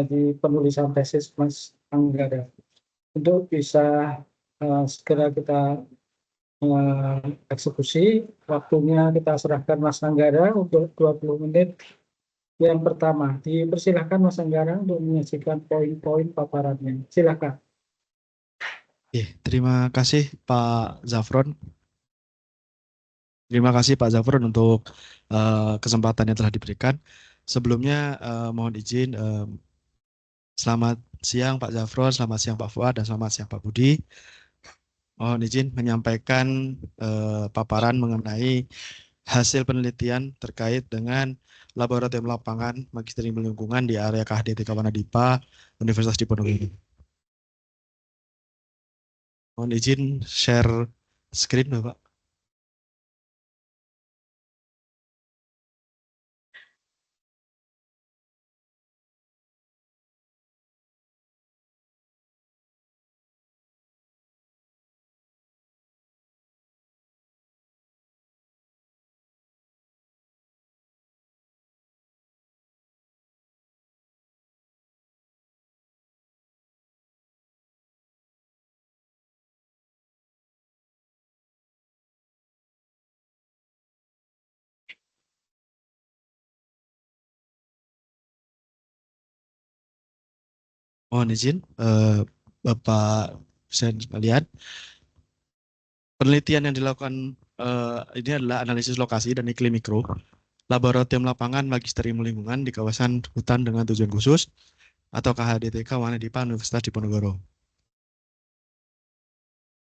di penulisan tesis Mas Anggara. Untuk bisa segera kita eksekusi, waktunya kita serahkan Mas Anggara untuk 20 menit. Yang pertama, dipersilahkan Mas Anggara untuk menyajikan poin-poin paparannya. Silakan. Terima kasih Pak Zafron. Terima kasih Pak Zafron untuk kesempatan yang telah diberikan. Sebelumnya mohon izin, selamat siang Pak Zafron, selamat siang Pak Fuad, dan selamat siang Pak Budi. Mohon izin menyampaikan paparan mengenai hasil penelitian terkait dengan laboratorium lapangan Magister Ilmu Lingkungan di area KHDTK Wanadipa, Universitas Diponegoro. Mohon izin share screen Bapak. Mohon izin Bapak sekalian. Penelitian yang dilakukan ini adalah analisis lokasi dan iklim mikro Laboratorium Lapangan Magister Ilmu Lingkungan di kawasan hutan dengan tujuan khusus atau KHDTK Wanadipa Universitas Diponegoro.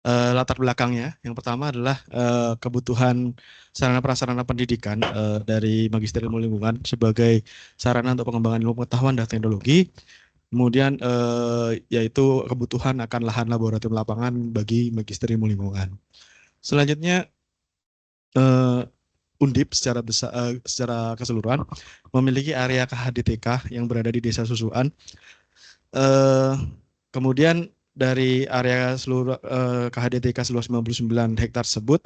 Latar belakangnya, yang pertama adalah kebutuhan sarana prasarana pendidikan dari Magister Ilmu Lingkungan sebagai sarana untuk pengembangan ilmu pengetahuan dan teknologi. Kemudian yaitu kebutuhan akan lahan laboratorium lapangan bagi Magister Ilmu Lingkungan. Selanjutnya Undip secara keseluruhan memiliki area KHDTK yang berada di Desa Susuan. Kemudian dari area seluruh KHDTK seluas 99 hektar tersebut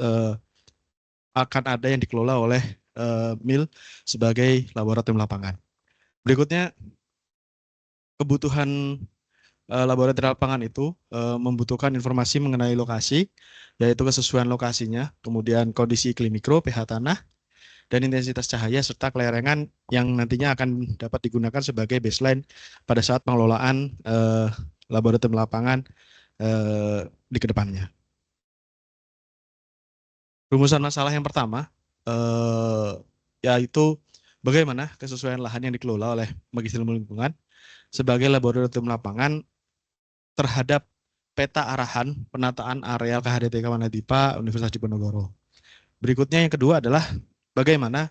akan ada yang dikelola oleh MIL sebagai laboratorium lapangan. Berikutnya, kebutuhan laboratorium lapangan itu membutuhkan informasi mengenai lokasi, yaitu kesesuaian lokasinya, kemudian kondisi iklim mikro, pH tanah, dan intensitas cahaya serta kelerengan yang nantinya akan dapat digunakan sebagai baseline pada saat pengelolaan laboratorium lapangan di kedepannya. Rumusan masalah yang pertama yaitu bagaimana kesesuaian lahan yang dikelola oleh Magister Ilmu Lingkungan sebagai laboratorium lapangan terhadap peta arahan penataan areal KHDTK Wanadipa Universitas Diponegoro. Berikutnya yang kedua adalah bagaimana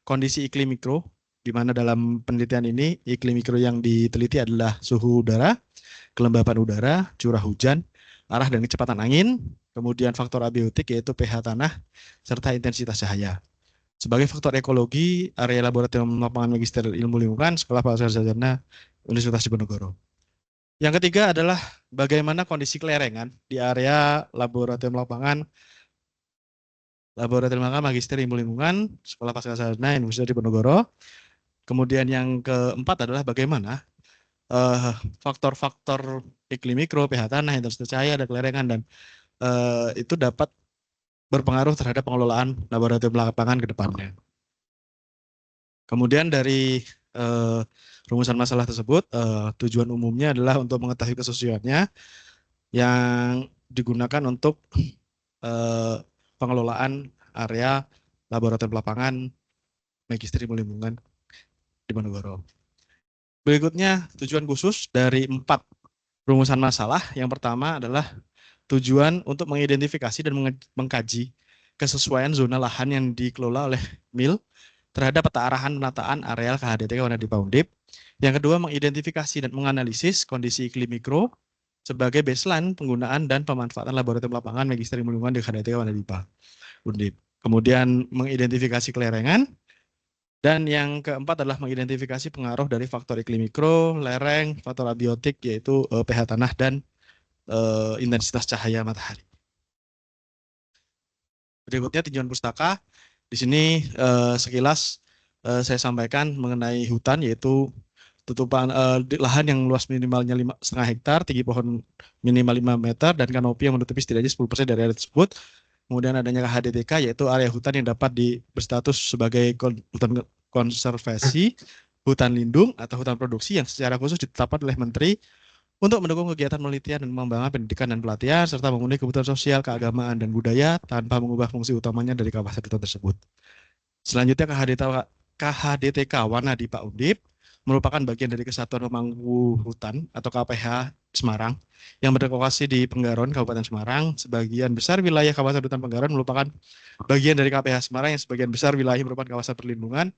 kondisi iklim mikro, di mana dalam penelitian ini iklim mikro yang diteliti adalah suhu udara, kelembapan udara, curah hujan, arah dan kecepatan angin, kemudian faktor abiotik yaitu pH tanah, serta intensitas cahaya. Sebagai faktor ekologi, area laboratorium lapangan Magister Ilmu Lingkungan Sekolah Pasar Sarjana Universitas Diponegoro. Yang ketiga adalah bagaimana kondisi kelerengan di area laboratorium lapangan Magister Ilmu Lingkungan Sekolah Pasar Sarjana Universitas Diponegoro. Kemudian yang keempat adalah bagaimana faktor-faktor iklim mikro, pH tanah, intensitas cahaya, dan kelerengan, dan itu dapat berpengaruh terhadap pengelolaan laboratorium lapangan ke depannya. Kemudian dari rumusan masalah tersebut, tujuan umumnya adalah untuk mengetahui kesesuaiannya yang digunakan untuk pengelolaan area laboratorium lapangan Magister Ilmu Lingkungan Diponegoro. Berikutnya, tujuan khusus dari 4 rumusan masalah. Yang pertama adalah tujuan untuk mengidentifikasi dan mengkaji kesesuaian zona lahan yang dikelola oleh MIL terhadap peta arahan penataan areal KHDTK Wanadipa Undip. Yang kedua, mengidentifikasi dan menganalisis kondisi iklim mikro sebagai baseline penggunaan dan pemanfaatan laboratorium lapangan Magister Ilmu Lingkungan di KHDTK Wanadipa Undip. Kemudian mengidentifikasi kelerengan. Dan yang keempat adalah mengidentifikasi pengaruh dari faktor iklim mikro, lereng, faktor abiotik yaitu pH tanah dan intensitas cahaya matahari. Berikutnya tinjauan pustaka. Di sini sekilas saya sampaikan mengenai hutan, yaitu tutupan lahan yang luas minimalnya 5,5 hektar, tinggi pohon minimal 5 meter, dan kanopi yang menutupi setidaknya 10% dari area tersebut. Kemudian adanya KHDTK, yaitu area hutan yang dapat berstatus sebagai hutan konservasi, hutan lindung, atau hutan produksi yang secara khusus ditetapkan oleh Menteri untuk mendukung kegiatan penelitian dan pengembangan pendidikan dan pelatihan, serta memenuhi kebutuhan sosial, keagamaan, dan budaya tanpa mengubah fungsi utamanya dari kawasan hutan tersebut. Selanjutnya KHDTK Wanadipa Undip merupakan bagian dari Kesatuan Pemangku Hutan atau KPH Semarang yang berlokasi di Penggaron, Kabupaten Semarang. Sebagian besar wilayah kawasan hutan Penggaron merupakan bagian dari KPH Semarang yang sebagian besar wilayah merupakan kawasan perlindungan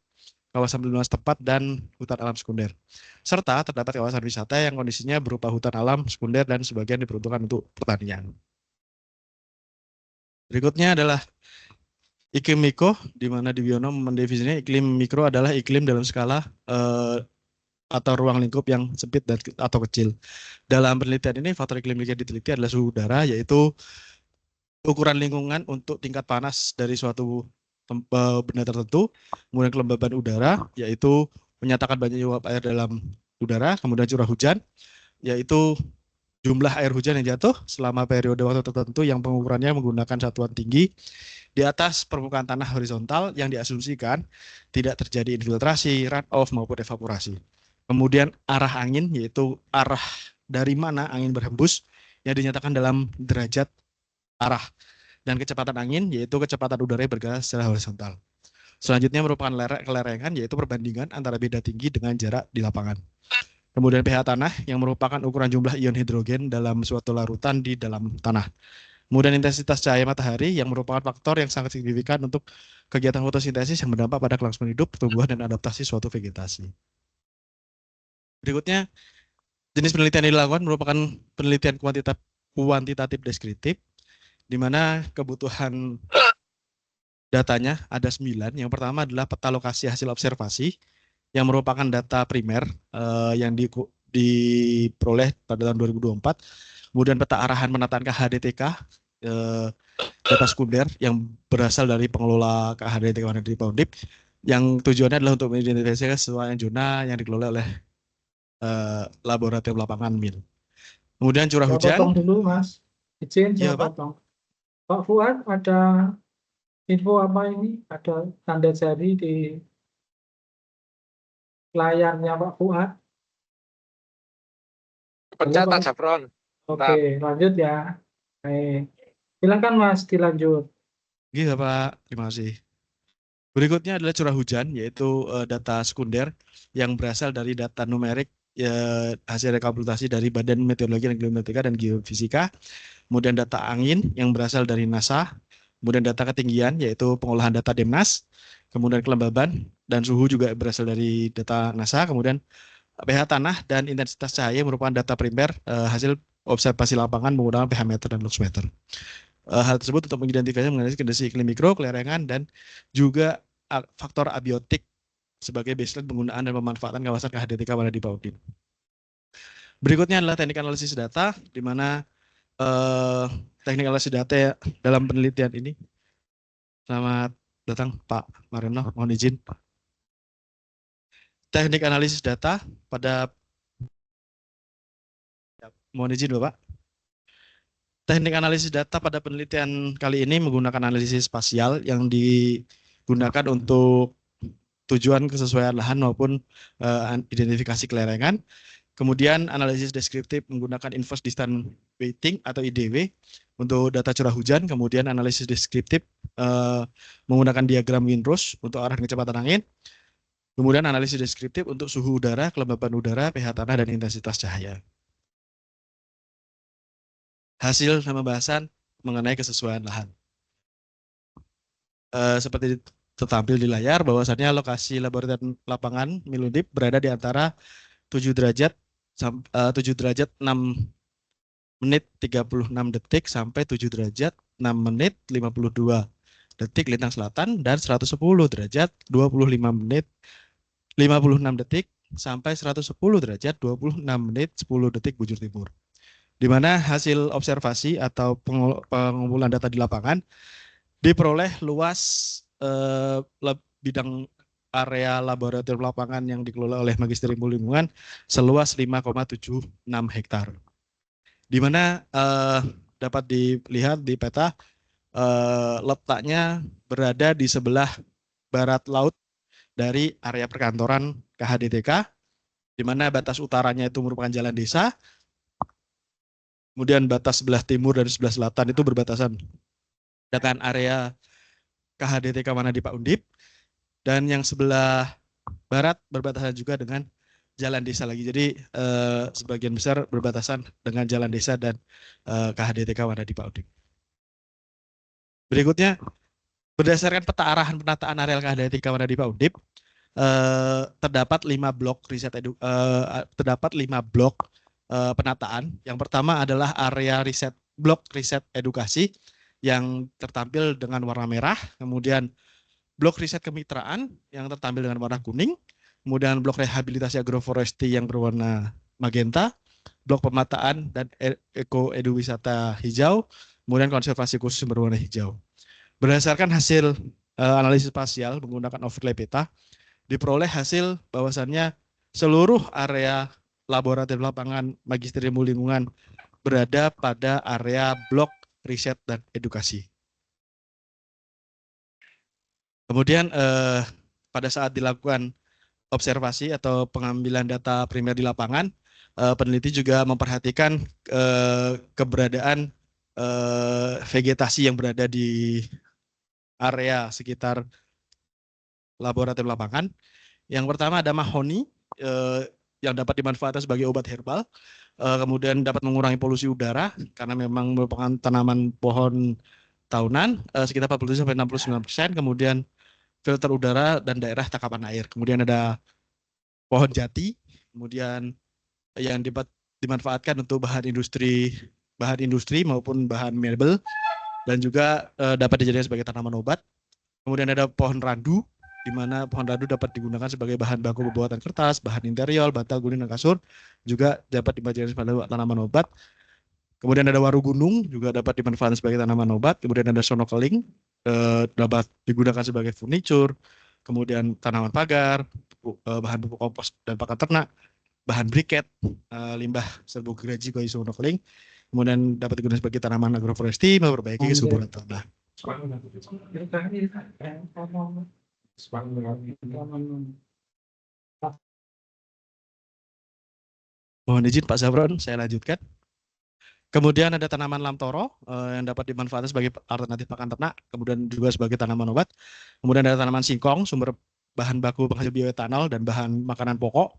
setempat, dan hutan alam sekunder. Serta terdapat kawasan wisata yang kondisinya berupa hutan alam sekunder dan sebagian diperuntukkan untuk pertanian. Berikutnya adalah iklim mikro, di mana di Bionom mendefinisinya iklim mikro adalah iklim dalam skala atau ruang lingkup yang sempit atau kecil. Dalam penelitian ini, faktor iklim yang diteliti adalah suhu udara, yaitu ukuran lingkungan untuk tingkat panas dari suatu benda tertentu, kemudian kelembaban udara, yaitu menyatakan banyaknya uap air dalam udara, kemudian curah hujan, yaitu jumlah air hujan yang jatuh selama periode waktu tertentu yang pengukurannya menggunakan satuan tinggi di atas permukaan tanah horizontal yang diasumsikan tidak terjadi infiltrasi, runoff maupun evaporasi. Kemudian arah angin, yaitu arah dari mana angin berhembus yang dinyatakan dalam derajat arah, dan kecepatan angin, yaitu kecepatan udara yang bergerak secara horizontal. Selanjutnya merupakan kelerengan, yaitu perbandingan antara beda tinggi dengan jarak di lapangan. Kemudian pH tanah yang merupakan ukuran jumlah ion hidrogen dalam suatu larutan di dalam tanah. Kemudian intensitas cahaya matahari yang merupakan faktor yang sangat signifikan untuk kegiatan fotosintesis yang berdampak pada kelangsungan hidup, pertumbuhan, dan adaptasi suatu vegetasi. Berikutnya, jenis penelitian yang dilakukan merupakan penelitian kuantitatif deskriptif, di mana kebutuhan datanya ada 9. Yang pertama adalah peta lokasi hasil observasi, yang merupakan data primer yang diperoleh pada tahun 2024. Kemudian peta arahan penataan KHDTK, data sekunder yang berasal dari pengelola KHDTK Wanadipa Undip, yang tujuannya adalah untuk mengidentifikasi kesesuaian zona yang dikelola oleh laboratorium lapangan MIL. Kemudian curah hujan. Potong dulu, Mas. Izin Ya, saya Pak. potong. Pak Fuad, ada info apa ini? Ada tanda jari di layarnya Pak Fuad. Pencet Pak. Zafron. Oke, lanjut ya. Baik. Silakan Mas, dilanjut. Iya Pak, terima kasih. Berikutnya adalah curah hujan, yaitu data sekunder yang berasal dari data numerik hasil rekapitulasi dari Badan Meteorologi dan Geofisika dan Geofisika. Kemudian data angin yang berasal dari NASA. Kemudian data ketinggian, yaitu pengolahan data Demnas. Kemudian kelembaban dan suhu juga berasal dari data NASA. Kemudian pH tanah dan intensitas cahaya merupakan data primer hasil observasi lapangan menggunakan pH meter dan luxmeter. Hal tersebut untuk mengidentifikasi mengenai kondisi iklim mikro, kelerengan, dan juga faktor abiotik sebagai baseline penggunaan dan pemanfaatan kawasan KHDTK Wanadipa Undip. Berikutnya adalah teknik analisis data, di mana teknik analisis data dalam penelitian ini. Selamat datang Pak Marino, mohon izin. Teknik analisis data pada mohon izin Bapak. Teknik analisis data pada penelitian kali ini menggunakan analisis spasial yang digunakan untuk tujuan kesesuaian lahan maupun identifikasi kelerengan. Kemudian analisis deskriptif menggunakan inverse distance weighting atau IDW untuk data curah hujan. Kemudian analisis deskriptif menggunakan diagram windrows untuk arah kecepatan angin. Kemudian analisis deskriptif untuk suhu udara, kelembaban udara, pH tanah, dan intensitas cahaya. Hasil pembahasan mengenai kesesuaian lahan. Seperti tertampil di layar, bahwasannya lokasi laboratorium lapangan MIL Undip berada di antara 7 derajat 6 menit 36 detik sampai 7 derajat 6 menit 52 detik lintang selatan, dan 110 derajat 25 menit 56 detik sampai 110 derajat 26 menit 10 detik bujur timur. Di mana hasil observasi atau pengumpulan data di lapangan diperoleh luas bidang area laboratorium lapangan yang dikelola oleh Magisterium Lingkungan seluas 5,76 hektar. Di mana dapat dilihat di peta letaknya berada di sebelah barat laut dari area perkantoran KHDTK, di mana batas utaranya itu merupakan jalan desa, kemudian batas sebelah timur dan sebelah selatan itu berbatasan dengan area KHDTK Wanadi Pak Undip, dan yang sebelah barat berbatasan juga dengan jalan desa lagi. Jadi sebagian besar berbatasan dengan jalan desa dan KHDTK Wanadi Pak Undip. Berikutnya, berdasarkan peta arahan penataan areal KHDTK Wanadi Pak Undip, terdapat 5 blok riset penataan. Yang pertama adalah area riset, blok riset edukasi yang tertampil dengan warna merah, kemudian blok riset kemitraan yang tertampil dengan warna kuning, kemudian blok rehabilitasi agroforestry yang berwarna magenta, blok pemetaan dan eko-edu wisata hijau, kemudian konservasi khusus berwarna hijau. Berdasarkan hasil analisis spasial menggunakan overlay peta, diperoleh hasil bahwasannya seluruh area laboratorium lapangan Magisterium Lingkungan berada pada area blok riset dan edukasi. Kemudian pada saat dilakukan observasi atau pengambilan data primer di lapangan, peneliti juga memperhatikan keberadaan vegetasi yang berada di area sekitar laboratorium lapangan. Yang pertama ada mahoni yang dapat dimanfaatkan sebagai obat herbal, kemudian dapat mengurangi polusi udara karena memang merupakan tanaman pohon tahunan sekitar 47-69%, kemudian filter udara dan daerah tangkapan air. Kemudian ada pohon jati, kemudian yang dapat dimanfaatkan untuk bahan industri maupun bahan mebel, dan juga dapat dijadikan sebagai tanaman obat. Kemudian ada pohon randu, di mana pohon randu dapat digunakan sebagai bahan baku pembuatan kertas, bahan interior, bantal, gulung, dan kasur, juga dapat dijadikan sebagai tanaman obat. Kemudian ada waru gunung, juga dapat dimanfaatkan sebagai tanaman obat. Kemudian ada sono keling, dapat digunakan sebagai furniture. Kemudian tanaman pagar, bahan pupuk kompos dan pakan ternak, bahan briket, limbah serbuk geraji, kayu sono keling. Kemudian dapat digunakan sebagai tanaman agroforestry, memperbaiki kesuburan tanah. Mohon izin Pak Zafron, saya lanjutkan. Kemudian ada tanaman lamtoro yang dapat dimanfaatkan sebagai alternatif pakan ternak, kemudian juga sebagai tanaman obat. Kemudian ada tanaman singkong, sumber bahan baku penghasil bioetanol dan bahan makanan pokok.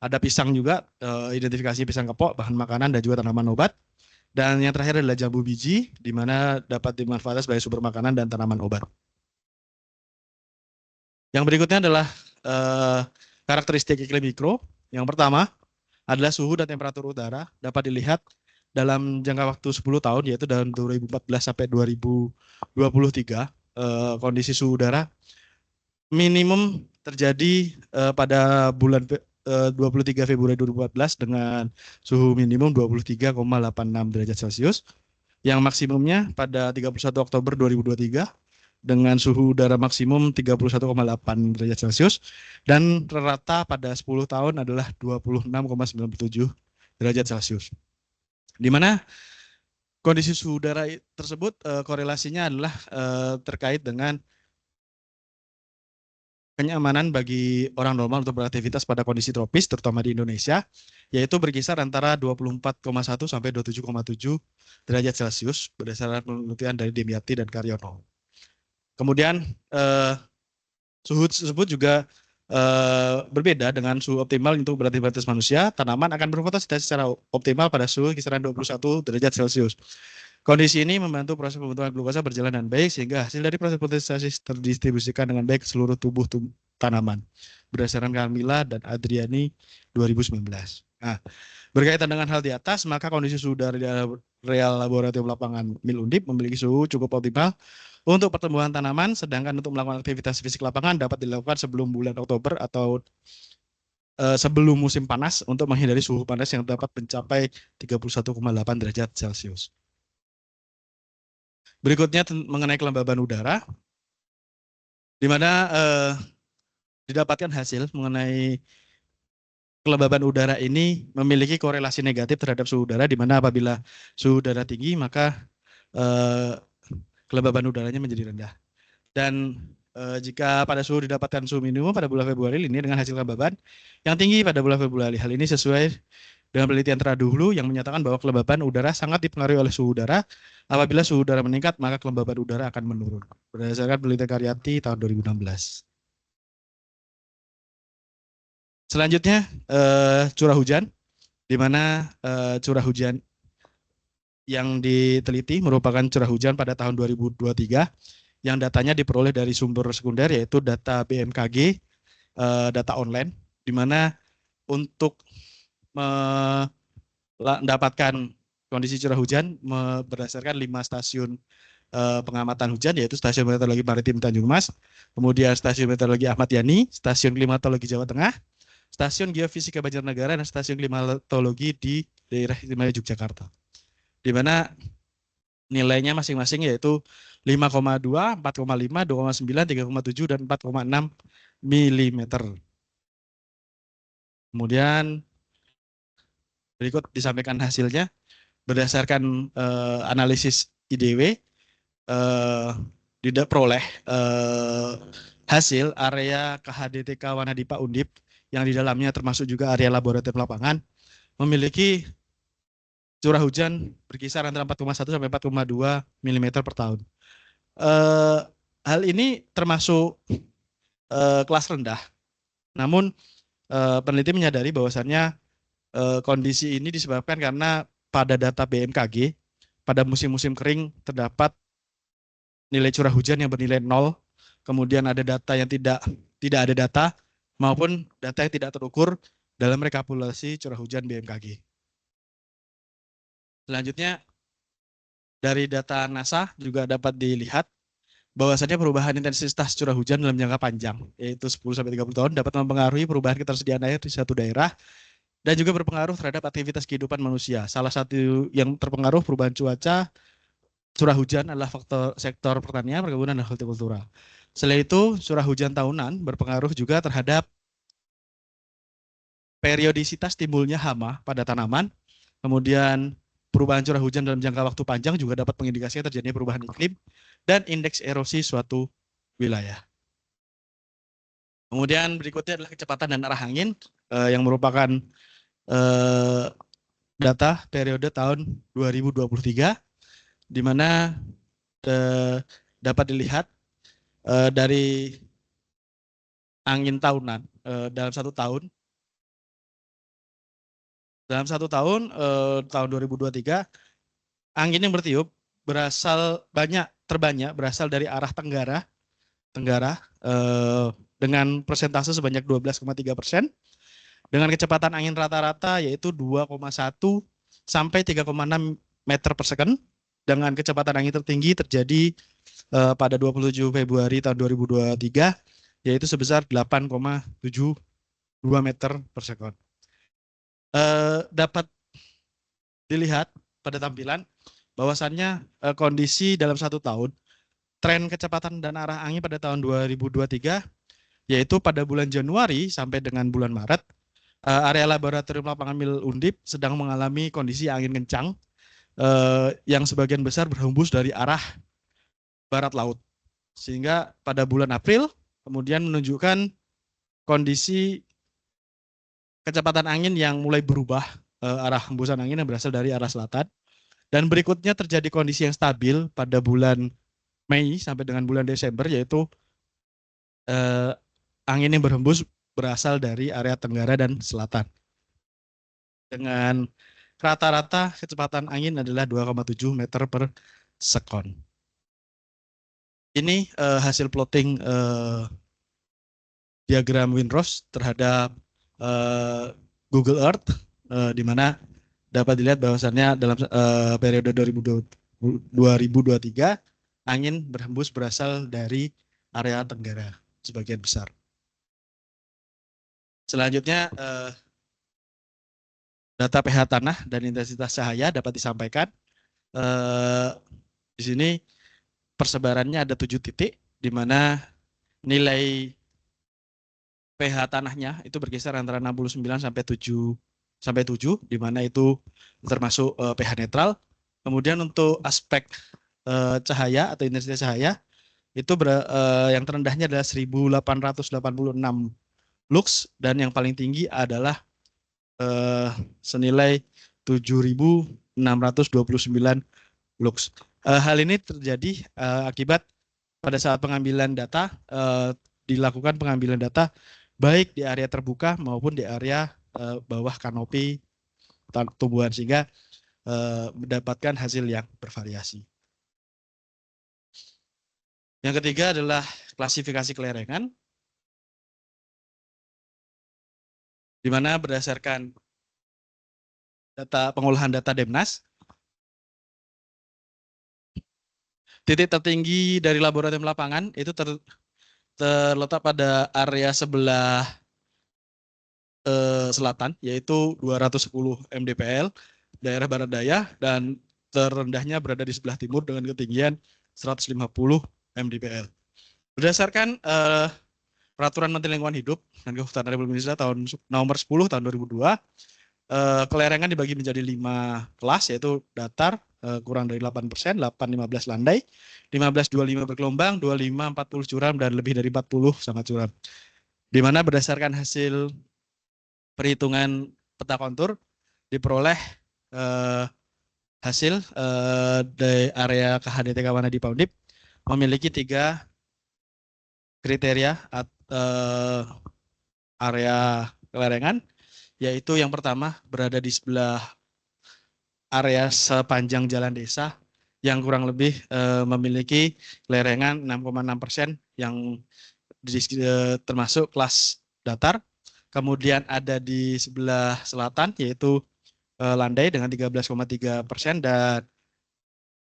Ada pisang juga, identifikasi pisang kepok, bahan makanan dan juga tanaman obat. Dan yang terakhir adalah jambu biji, di mana dapat dimanfaatkan sebagai sumber makanan dan tanaman obat. Yang berikutnya adalah karakteristik iklim mikro. Yang pertama adalah suhu dan temperatur udara dapat dilihat dalam jangka waktu 10 tahun, yaitu dari 2014 sampai 2023. Kondisi suhu udara minimum terjadi pada bulan 23 Februari 2014 dengan suhu minimum 23,86 derajat Celcius. Yang maksimumnya pada 31 Oktober 2023 dengan suhu udara maksimum 31,8 derajat Celcius, dan rata pada 10 tahun adalah 26,97 derajat Celcius. Di mana kondisi suhu udara tersebut korelasinya adalah terkait dengan kenyamanan bagi orang normal untuk beraktivitas pada kondisi tropis, terutama di Indonesia, yaitu berkisar antara 24,1 sampai 27,7 derajat Celcius berdasarkan penelitian dari Demiati dan Karyono. Kemudian suhu tersebut juga berbeda dengan suhu optimal untuk beraktivitas manusia. Tanaman akan berfotosintesa secara optimal pada suhu kisaran 21 derajat Celcius. Kondisi ini membantu proses pembentukan glukosa berjalan dengan baik, sehingga hasil dari proses fotosintesis terdistribusikan dengan baik ke seluruh tubuh tanaman. Berdasarkan Camilla dan Adriani 2019. Nah, berkaitan dengan hal di atas, maka kondisi suhu dari real laboratorium lapangan MIL Undip memiliki suhu cukup optimal untuk pertumbuhan tanaman, sedangkan untuk melakukan aktivitas fisik lapangan dapat dilakukan sebelum bulan Oktober atau sebelum musim panas untuk menghindari suhu panas yang dapat mencapai 31,8 derajat Celcius. Berikutnya mengenai kelembaban udara, di mana didapatkan hasil mengenai kelembaban udara ini memiliki korelasi negatif terhadap suhu udara, di mana apabila suhu udara tinggi maka eh, kelembaban udaranya menjadi rendah. Dan jika pada suhu didapatkan suhu minimum pada bulan Februari ini dengan hasil kelembaban yang tinggi pada bulan Februari. Hal ini sesuai dengan penelitian terdahulu yang menyatakan bahwa kelembaban udara sangat dipengaruhi oleh suhu udara. Apabila suhu udara meningkat, maka kelembaban udara akan menurun. Berdasarkan penelitian Karyati tahun 2016. Selanjutnya, curah hujan, di mana curah hujan yang diteliti merupakan curah hujan pada tahun 2023 yang datanya diperoleh dari sumber sekunder yaitu data BMKG, data online, di mana untuk mendapatkan kondisi curah hujan berdasarkan 5 stasiun pengamatan hujan, yaitu Stasiun Meteorologi Maritim Tanjung Mas, kemudian Stasiun Meteorologi Ahmad Yani, Stasiun Klimatologi Jawa Tengah, Stasiun Geofisika Banjarnegara, dan Stasiun Klimatologi di daerah istimewa Yogyakarta. Di mana nilainya masing-masing yaitu 5,2, 4,5, 2,9, 3,7, dan 4,6 mm. Kemudian berikut disampaikan hasilnya berdasarkan analisis IDW, diperoleh hasil area KHDTK Wanadipa Undip yang di dalamnya termasuk juga area laboratorium lapangan memiliki curah hujan berkisar antara 4,1 sampai 4,2 mm per tahun. Hal ini termasuk kelas rendah. Namun peneliti menyadari bahwasannya kondisi ini disebabkan karena pada data BMKG pada musim-musim kering terdapat nilai curah hujan yang bernilai 0, kemudian ada data yang tidak ada data maupun data yang tidak terukur dalam rekapitulasi curah hujan BMKG. Selanjutnya dari data NASA juga dapat dilihat bahwasannya perubahan intensitas curah hujan dalam jangka panjang, yaitu 10-30 tahun, dapat mempengaruhi perubahan ketersediaan air di suatu daerah dan juga berpengaruh terhadap aktivitas kehidupan manusia. Salah satu yang terpengaruh perubahan cuaca, curah hujan adalah faktor sektor pertanian, perkebunan, dan hortikultura. Selain itu, curah hujan tahunan berpengaruh juga terhadap periodisitas timbulnya hama pada tanaman, kemudian perubahan curah hujan dalam jangka waktu panjang juga dapat mengindikasikan terjadinya perubahan iklim dan indeks erosi suatu wilayah. Kemudian berikutnya adalah kecepatan dan arah angin yang merupakan data periode tahun 2023, di mana dapat dilihat dari angin tahunan dalam satu tahun. Dalam satu tahun, tahun 2023, angin yang bertiup terbanyak berasal dari arah tenggara dengan persentase sebanyak 12,3%, dengan kecepatan angin rata-rata yaitu 2,1 sampai 3,6 meter per second, dengan kecepatan angin tertinggi terjadi pada 27 Februari tahun 2023 yaitu sebesar 8,72 meter per second. Dapat dilihat pada tampilan bahwasannya kondisi dalam satu tahun, tren kecepatan dan arah angin pada tahun 2023 yaitu pada bulan Januari sampai dengan bulan Maret, area laboratorium lapangan Mil Undip sedang mengalami kondisi angin kencang yang sebagian besar berhembus dari arah barat laut. Sehingga pada bulan April kemudian menunjukkan kondisi kecepatan angin yang mulai berubah, arah hembusan angin yang berasal dari arah selatan. Dan berikutnya terjadi kondisi yang stabil pada bulan Mei sampai dengan bulan Desember, yaitu angin yang berhembus berasal dari area tenggara dan selatan. Dengan rata-rata kecepatan angin adalah 2,7 meter per second. Ini hasil plotting diagram windrows terhadap Google Earth, di mana dapat dilihat bahwasannya dalam periode 2023 angin berhembus berasal dari area tenggara sebagian besar. Selanjutnya data pH tanah dan intensitas cahaya dapat disampaikan. Di sini persebarannya ada 7 titik, di mana nilai pH tanahnya itu berkisar antara 69 sampai 7, di mana itu termasuk pH netral. Kemudian untuk aspek cahaya atau intensitas cahaya itu yang terendahnya adalah 1886 lux dan yang paling tinggi adalah senilai 7629 lux. Hal ini terjadi akibat pada saat pengambilan data dilakukan pengambilan data baik di area terbuka maupun di area bawah kanopi tumbuhan sehingga mendapatkan hasil yang bervariasi. Yang ketiga adalah klasifikasi kelerengan, di mana berdasarkan pengolahan data Demnas, titik tertinggi dari laboratorium lapangan itu terletak pada area sebelah selatan, yaitu 210 mdpl, daerah barat daya, dan terendahnya berada di sebelah timur dengan ketinggian 150 mdpl. Berdasarkan Peraturan Menteri Lingkungan Hidup dan Kehutanan Republik Indonesia tahun nomor 10 tahun 2002, kelerengan dibagi menjadi 5 kelas, yaitu datar kurang dari 8%, 8-15 landai, 15-25 bergelombang, 25-40 curam, dan lebih dari 40 sangat curam. Di mana berdasarkan hasil perhitungan peta kontur diperoleh hasil dari area KHDT Kawana di Undip memiliki 3 kriteria area kelerengan, yaitu yang pertama berada di sebelah area sepanjang jalan desa yang kurang lebih memiliki kelerengan 6,6% yang termasuk kelas datar. Kemudian ada di sebelah selatan yaitu landai dengan 13,3% dan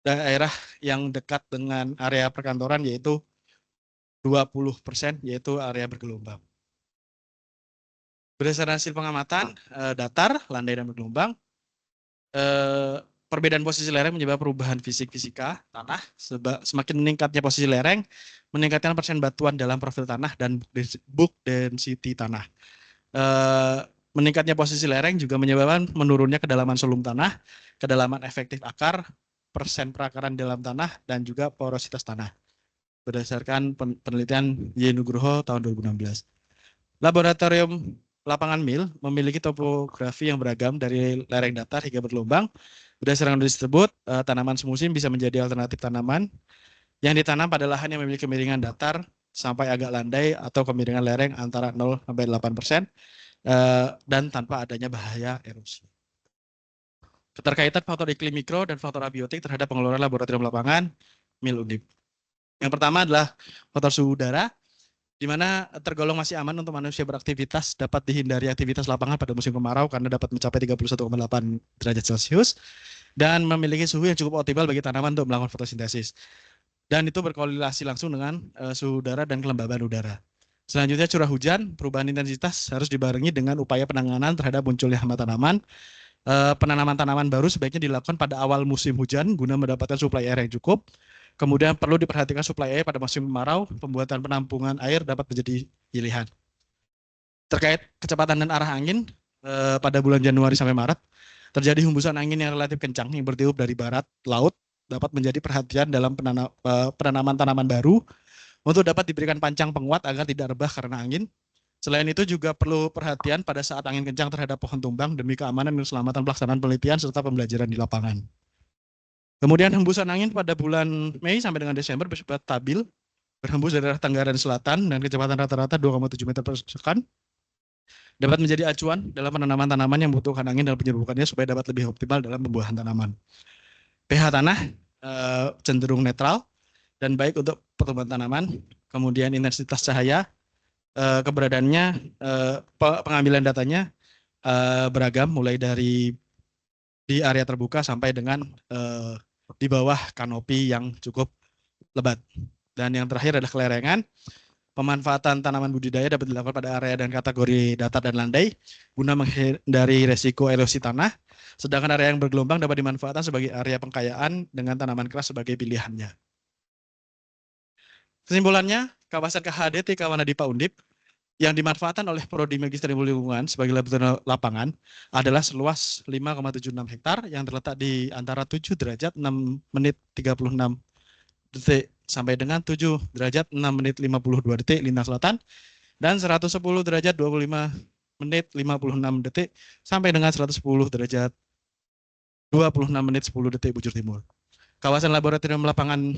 daerah yang dekat dengan area perkantoran yaitu 20% yaitu area bergelombang. Berdasarkan hasil pengamatan datar, landai, dan bergelombang, perbedaan posisi lereng menyebabkan perubahan fisika tanah. Semakin meningkatnya posisi lereng, meningkatkan persen batuan dalam profil tanah dan book density tanah. Meningkatnya posisi lereng juga menyebabkan menurunnya kedalaman sulum tanah, kedalaman efektif akar, persen perakaran dalam tanah, dan juga porositas tanah. Berdasarkan penelitian Y. Nugroho tahun 2016. Laboratorium Lapangan MIL memiliki topografi yang beragam dari lereng datar hingga bergelombang. Berdasarkan kondisi tersebut, tanaman semusim bisa menjadi alternatif tanaman yang ditanam pada lahan yang memiliki kemiringan datar sampai agak landai atau kemiringan lereng antara 0 sampai 8% dan tanpa adanya bahaya erosi. Keterkaitan faktor iklim mikro dan faktor abiotik terhadap pengelolaan laboratorium lapangan MIL Undip. Yang pertama adalah faktor suhu udara, di mana tergolong masih aman untuk manusia beraktivitas, dapat dihindari aktivitas lapangan pada musim kemarau karena dapat mencapai 31,8 derajat Celcius dan memiliki suhu yang cukup optimal bagi tanaman untuk melakukan fotosintesis. Dan itu berkorelasi langsung dengan suhu udara dan kelembaban udara. Selanjutnya curah hujan, perubahan intensitas harus dibarengi dengan upaya penanganan terhadap munculnya hama tanaman. Penanaman tanaman baru sebaiknya dilakukan pada awal musim hujan guna mendapatkan suplai air yang cukup. Kemudian perlu diperhatikan suplai air pada musim kemarau, pembuatan penampungan air dapat menjadi pilihan. Terkait kecepatan dan arah angin, pada bulan Januari sampai Maret, terjadi hembusan angin yang relatif kencang yang bertiup dari barat laut dapat menjadi perhatian dalam penanaman tanaman baru untuk dapat diberikan pancang penguat agar tidak rebah karena angin. Selain itu juga perlu perhatian pada saat angin kencang terhadap pohon tumbang demi keamanan dan keselamatan pelaksanaan penelitian serta pembelajaran di lapangan. Kemudian hembusan angin pada bulan Mei sampai dengan Desember bersifat stabil, berhembus dari arah tenggara dan selatan dan kecepatan rata-rata 2,7 meter per second. Dapat menjadi acuan dalam penanaman tanaman yang membutuhkan angin dan penyerbukannya supaya dapat lebih optimal dalam pembuahan tanaman. pH tanah cenderung netral dan baik untuk pertumbuhan tanaman. Kemudian intensitas cahaya, keberadaannya, pengambilan datanya beragam mulai dari di area terbuka sampai dengan di bawah kanopi yang cukup lebat. Dan yang terakhir adalah kelerengan. Pemanfaatan tanaman budidaya dapat dilakukan pada area dan kategori datar dan landai guna menghindari resiko erosi tanah. Sedangkan area yang bergelombang dapat dimanfaatkan sebagai area pengkayaan dengan tanaman keras sebagai pilihannya. Kesimpulannya, kawasan KHDT Kawana di Undip yang dimanfaatkan oleh Prodi Magister Ilmu Lingkungan sebagai laboratorium lapangan adalah seluas 5,76 hektar yang terletak di antara 7 derajat 6 menit 36 detik sampai dengan 7 derajat 6 menit 52 detik lintang selatan dan 110 derajat 25 menit 56 detik sampai dengan 110 derajat 26 menit 10 detik bujur timur. Kawasan laboratorium lapangan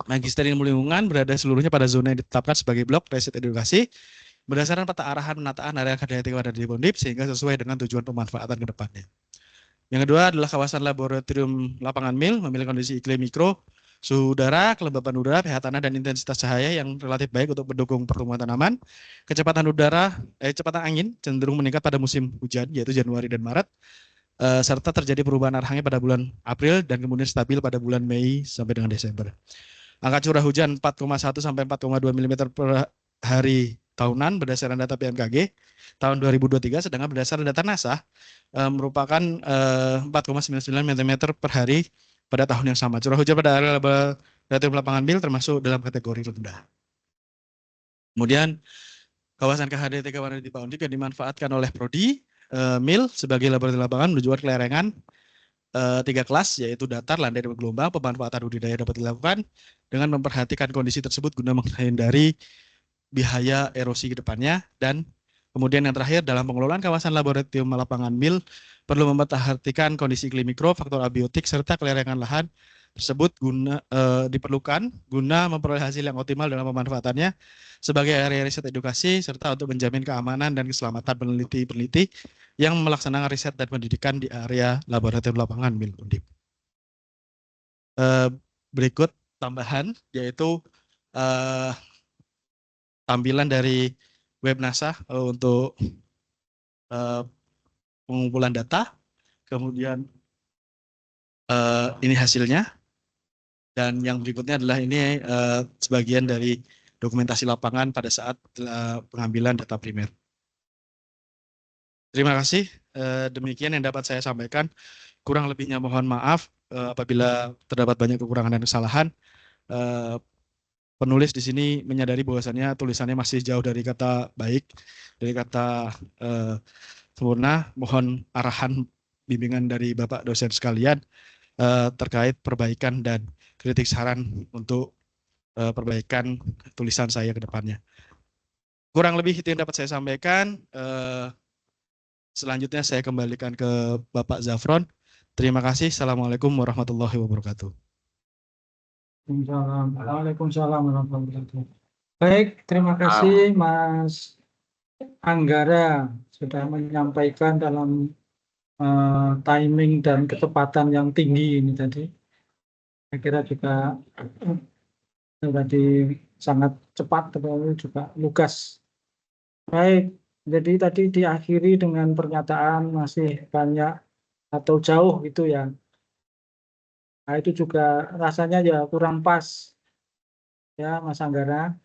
Magister Ilmu Lingkungan berada seluruhnya pada zona yang ditetapkan sebagai blok riset edukasi berdasarkan peta arahan penataan area Kadayati Wadar di Undip sehingga sesuai dengan tujuan pemanfaatan ke depannya. Yang kedua adalah kawasan laboratorium lapangan MIL memiliki kondisi iklim mikro, suhu udara, kelembapan udara, pH tanah dan intensitas cahaya yang relatif baik untuk mendukung pertumbuhan tanaman. Kecepatan angin cenderung meningkat pada musim hujan yaitu Januari dan Maret. Serta terjadi perubahan arahnya pada bulan April dan kemudian stabil pada bulan Mei sampai dengan Desember. Angka curah hujan 4,1 sampai 4,2 mm per hari tahunan berdasarkan data BMKG tahun 2023, sedangkan berdasarkan data NASA merupakan 4,99 mm per hari pada tahun yang sama. Curah hujan pada area laboratorium lapangan MIL termasuk dalam kategori rendah. Kemudian kawasan KHDT Kawasan di Undip yang dimanfaatkan oleh Prodi MIL sebagai laboratorium lapangan menunjukkan kelerengan 3 kelas yaitu datar, landai, dan gelombang. Pemanfaatan budidaya dapat dilakukan dengan memperhatikan kondisi tersebut guna menghindari bahaya erosi ke depannya. Dan kemudian yang terakhir dalam pengelolaan kawasan laboratorium lapangan MIL perlu memperhatikan kondisi iklim mikro, faktor abiotik serta kelerengan lahan tersebut diperlukan guna memperoleh hasil yang optimal dalam pemanfaatannya sebagai area riset edukasi serta untuk menjamin keamanan dan keselamatan peneliti-peneliti yang melaksanakan riset dan pendidikan di area laboratorium lapangan MIL Undip. Berikut tambahan yaitu tampilan dari web NASA untuk pengumpulan data, kemudian ini hasilnya, dan yang berikutnya adalah ini sebagian dari dokumentasi lapangan pada saat pengambilan data primer. Terima kasih. Demikian yang dapat saya sampaikan. Kurang lebihnya mohon maaf apabila terdapat banyak kekurangan dan kesalahan. Penulis di sini menyadari bahwasannya tulisannya masih jauh dari kata baik, dari kata sempurna. Mohon arahan bimbingan dari Bapak dosen sekalian terkait perbaikan dan kritik saran untuk perbaikan tulisan saya ke depannya. Kurang lebih itu yang dapat saya sampaikan. Selanjutnya saya kembalikan ke Bapak Zafron. Terima kasih. Assalamualaikum warahmatullahi wabarakatuh. Waalaikumsalam warahmatullahi wabarakatuh. Baik, terima kasih Mas Anggara sudah menyampaikan dalam timing dan ketepatan yang tinggi ini tadi. Saya kira juga tadi sangat cepat tetapi juga lugas. Baik, jadi tadi diakhiri dengan pernyataan masih banyak atau jauh gitu ya. Nah itu juga rasanya ya kurang pas ya Mas Anggara.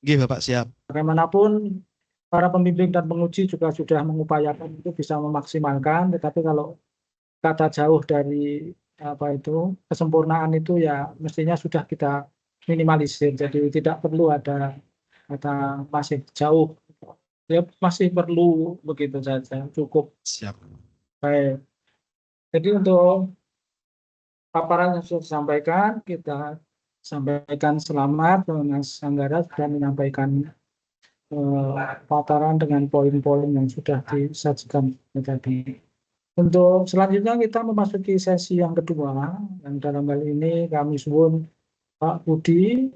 Oke Bapak, siap. Bagaimanapun para pembimbing dan penguji juga sudah mengupayakan itu bisa memaksimalkan, tetapi kalau kata jauh dari kesempurnaan itu ya mestinya sudah kita minimalisir. Jadi tidak perlu ada kata masih jauh, ya masih perlu begitu saja, cukup. Siap. Baik. Jadi untuk paparan yang sudah disampaikan, kita sampaikan selamat. Mas Anggara sudah menyampaikan paparan dengan poin-poin yang sudah disajikan tadi. Untuk selanjutnya kita memasuki sesi yang kedua, yang dalam hal ini kami suwun Pak Budi,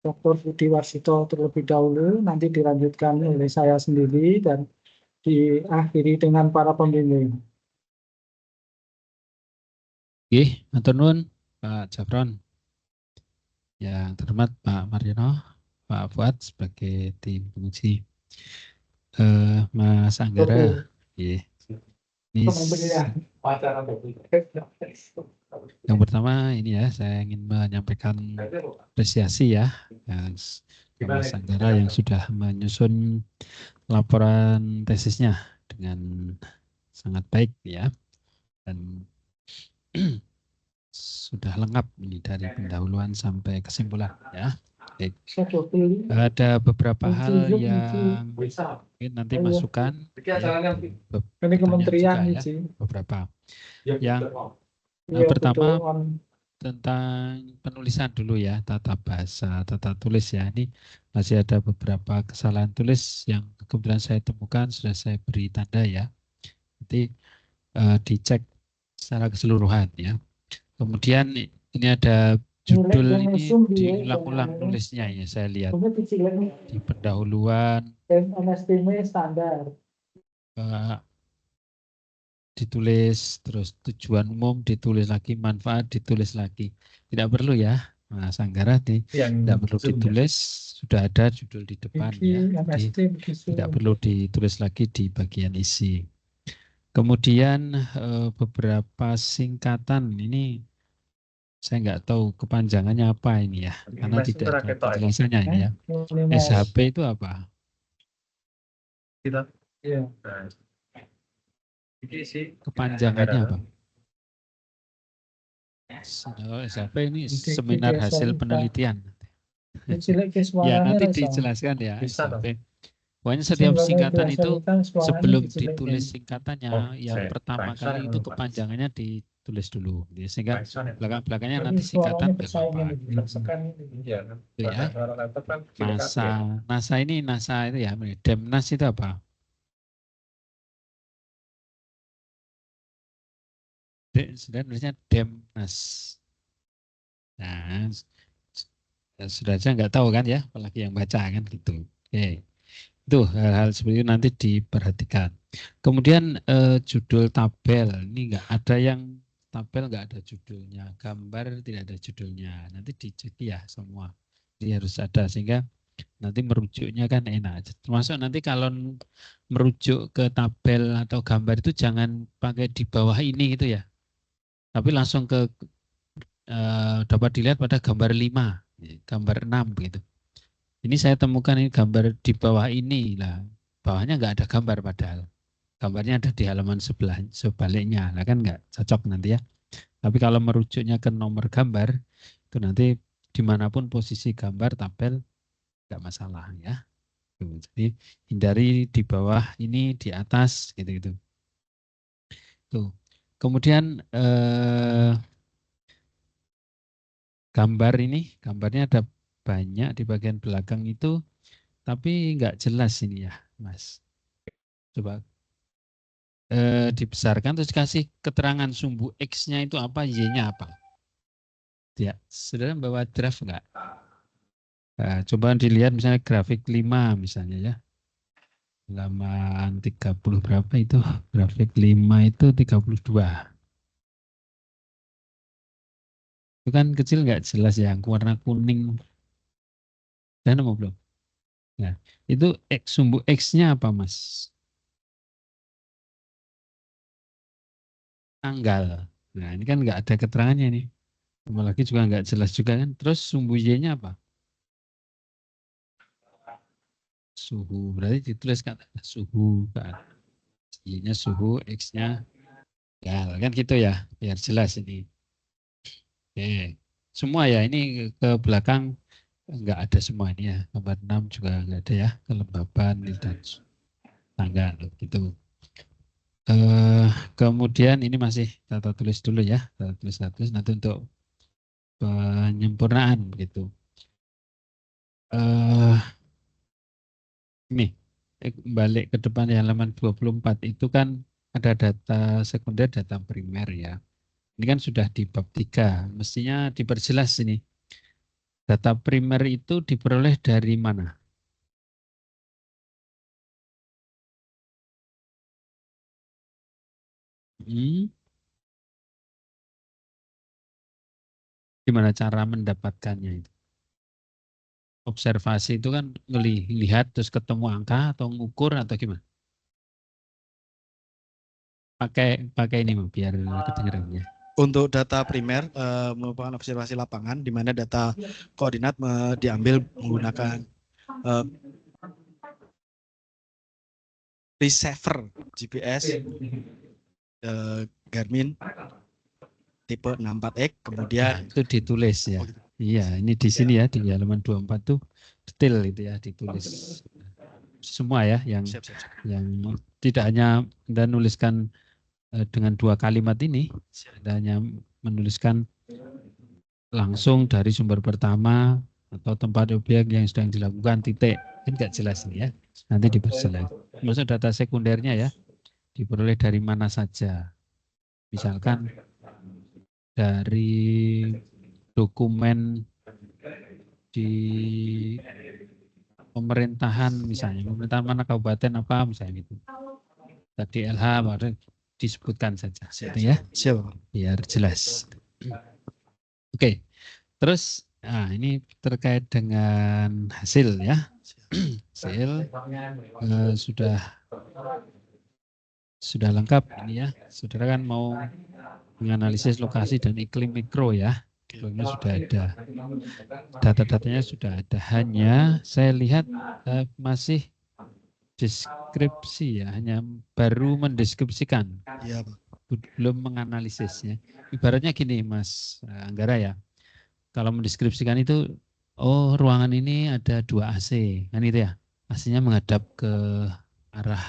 Dr. Budi Warsito terlebih dahulu, nanti dilanjutkan oleh saya sendiri dan diakhiri dengan para pembimbing. Oke, matur nuwun Pak Zafron. Yang terhormat Pak Mariono, Pak Fuad sebagai tim penguji. Mas Anggara, ini yang pertama ini ya, saya ingin menyampaikan apresiasi ya Mas Anggara yang sudah menyusun laporan tesisnya dengan sangat baik ya, dan sudah lengkap ini dari pendahuluan sampai kesimpulan ya. Bisa double. Ada beberapa hal Zoom yang bisa. mungkin nanti Ayo. masukan ya, Ini pertanyaan kementerian juga ya, sih. beberapa. Yang Yang pertama tentang penulisan dulu ya, tata bahasa, tata tulis ya. Ini masih ada beberapa kesalahan tulis yang kebetulan saya temukan, sudah saya beri tanda ya. Nanti dicek secara keseluruhan ya. Kemudian ini ada judul ini diulang-ulang nulisnya ya, saya lihat di pendahuluan standar. Ditulis, terus tujuan umum ditulis lagi, manfaat ditulis lagi. Tidak perlu ya, Mas Anggara nih, tidak perlu ditulis, sudah ada judul di depan ya. Jadi tidak perlu ditulis lagi di bagian isi. Kemudian beberapa singkatan ini saya nggak tahu kepanjangannya apa ini ya, karena tidak ada penjelasannya ini ya. SHP itu apa? Iya. Kepanjangannya apa? SHP ini seminar hasil penelitian. Ya nanti dijelaskan ya. SHP. Pokoknya setiap singkatan itu sebelum ditulis singkatannya yang pertama kali itu kepanjangannya ditulis dulu, sehingga belakang-belakangnya nanti singkatan nggak apa-apa. Ya. NASA ini NASA itu ya, Demnas itu apa? Sebenarnya Demnas. Nah, sudah aja nggak tahu kan ya, apalagi yang baca kan gitu. Oke. Itu hal-hal seperti itu nanti diperhatikan. Kemudian judul tabel ini nggak ada yang tabel nggak ada judulnya, gambar tidak ada judulnya. Nanti dicek ya semua. Jadi harus ada sehingga nanti merujuknya kan enak. Termasuk nanti kalau merujuk ke tabel atau gambar itu jangan pakai di bawah ini gitu ya. Tapi langsung ke dapat dilihat pada gambar 5, gambar 6 gitu. Ini saya temukan ini gambar di bawah ini lah. Bawahnya nggak ada gambar padahal. Gambarnya ada di halaman sebaliknya. Nah kan nggak cocok nanti ya. Tapi kalau merujuknya ke nomor gambar, itu nanti dimanapun posisi gambar tabel nggak masalah ya. Jadi hindari di bawah ini, di atas gitu-gitu. Tuh. Kemudian gambarnya ada banyak di bagian belakang itu, tapi nggak jelas ini ya, Mas. Coba dibesarkan terus kasih keterangan sumbu X-nya itu apa, Y-nya apa. Ya, saudara bawa draft nggak? Coba dilihat misalnya grafik 5 misalnya ya. Halaman 30 berapa itu? Grafik 5 itu 32. Itu kan kecil nggak jelas ya, warna kuning. Dan nemu belum? Nah, itu sumbu X-nya apa, Mas? Tanggal. Nah, ini kan nggak ada keterangannya nih. Apalagi juga nggak jelas juga kan. Terus sumbu Y-nya apa? Suhu. Berarti ditulis kata suhu kan. Y-nya suhu, X-nya gal. Kan gitu ya. Biar jelas ini. Oke. Semua ya, ini ke belakang nggak ada semua ini ya. Nomor 6 juga nggak ada ya. Kelembaban dan tanggal gitu. Kemudian ini masih tata tulis dulu ya. Tata tulis nanti untuk penyempurnaan begitu. Ini balik ke depan ya, halaman 24 itu kan ada data sekunder, data primer ya. Ini kan sudah di bab 3, mestinya diperjelas ini. Data primer itu diperoleh dari mana? Gimana cara mendapatkannya itu? Observasi itu kan lihat terus ketemu angka atau ngukur atau gimana? Pakai ini biar kedengeran ya. Untuk data primer merupakan observasi lapangan di mana data koordinat diambil menggunakan receiver GPS Garmin tipe 64X, kemudian itu ditulis ya. Iya, ini di sini ya di halaman 24 tuh detail itu ya ditulis semua ya Siap, siap, siap. yang tidak hanya Anda nuliskan dengan 2 kalimat ini, Anda hanya menuliskan langsung dari sumber pertama atau tempat objek yang sedang dilakukan titik. Kan nggak jelas ini ya. Nanti diperjelas. Masuk data sekundernya ya. Diperoleh dari mana saja. Misalkan dari dokumen di pemerintahan misalnya, pemerintahan mana kabupaten apa misalnya gitu. Tadi LH baru disebutkan saja, Siap, gitu ya, siap, Pak. biar jelas. Oke, terus ini terkait dengan hasil ya, hasil sudah lengkap ini ya. Saudara kan mau menganalisis lokasi dan iklim mikro ya. Iklimnya sudah ada, data-datanya sudah ada. Hanya saya lihat masih deskripsi ya, hanya baru mendeskripsikan, Iya, Pak. belum menganalisisnya. Ibaratnya gini Mas Anggara ya, kalau mendeskripsikan itu, oh ruangan ini ada 2 AC, kan itu ya, AC-nya menghadap ke arah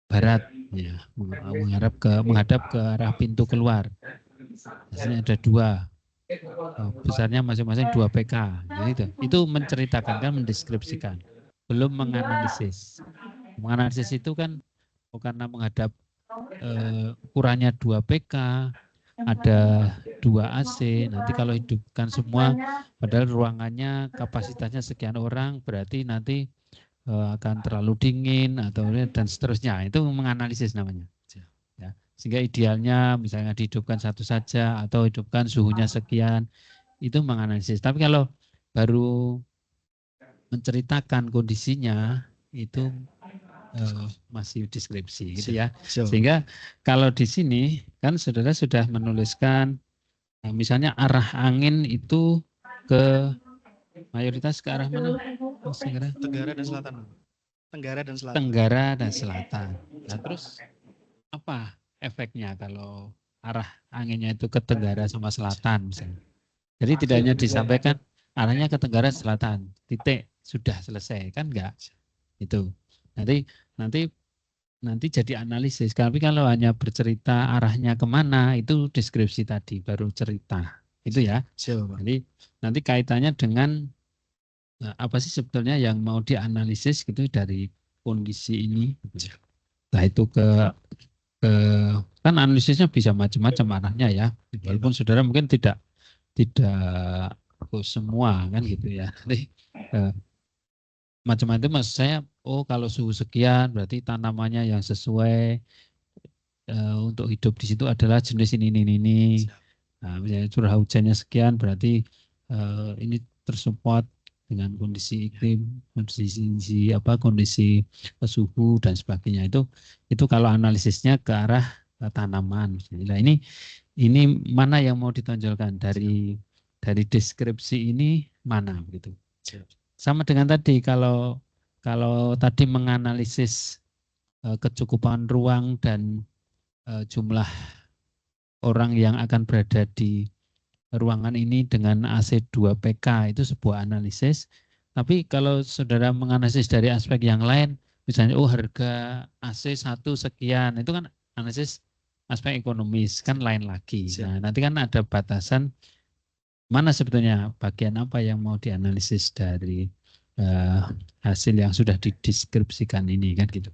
barat, ya, menghadap ke arah pintu keluar. AC-nya ada 2, besarnya masing-masing 2 PK, gitu. Itu menceritakan kan, mendeskripsikan, belum menganalisis. Menganalisis itu kan karena menghadap ukurannya 2 PK, ada 2 AC, nanti kalau hidupkan semua, padahal ruangannya kapasitasnya sekian orang, berarti nanti akan terlalu dingin atau dan seterusnya. Itu menganalisis namanya. Ya. Sehingga idealnya misalnya dihidupkan satu saja atau hidupkan suhunya sekian, itu menganalisis. Tapi kalau baru menceritakan kondisinya itu masih deskripsi gitu ya. Siap. Sehingga kalau di sini kan saudara sudah menuliskan misalnya arah angin itu ke mayoritas ke arah mana? Tenggara dan selatan. Tenggara dan selatan. Tenggara dan selatan. Nah, terus apa efeknya kalau arah anginnya itu ke tenggara sama selatan misalnya? Jadi tidak hanya disampaikan arahnya ke tenggara selatan, titik sudah selesai kan enggak? Itu. Nanti jadi analisis. Tapi kalau hanya bercerita arahnya kemana, itu deskripsi tadi, baru cerita. Itu ya. Siap, Pak. Jadi nanti kaitannya dengan apa sih sebetulnya yang mau dianalisis gitu dari kondisi ini. Nah itu ke kan analisisnya bisa macam-macam arahnya ya. Walaupun saudara mungkin tidak semua kan gitu ya. Nanti macam-macam maksud saya, oh kalau suhu sekian berarti tanamannya yang sesuai untuk hidup di situ adalah jenis ini. Nah, misalnya curah hujannya sekian berarti ini tersupport dengan kondisi iklim, kondisi suhu dan sebagainya. Itu kalau analisisnya ke arah tanaman. Nah, ini mana yang mau ditonjolkan dari deskripsi ini mana gitu. Sama dengan tadi kalau tadi menganalisis kecukupan ruang dan jumlah orang yang akan berada di ruangan ini dengan AC 2 PK itu sebuah analisis. Tapi kalau saudara menganalisis dari aspek yang lain, misalnya harga AC 1 sekian, itu kan analisis aspek ekonomis kan lain lagi. Nah, nanti kan ada batasan mana sebetulnya bagian apa yang mau dianalisis dari hasil yang sudah dideskripsikan ini kan gitu.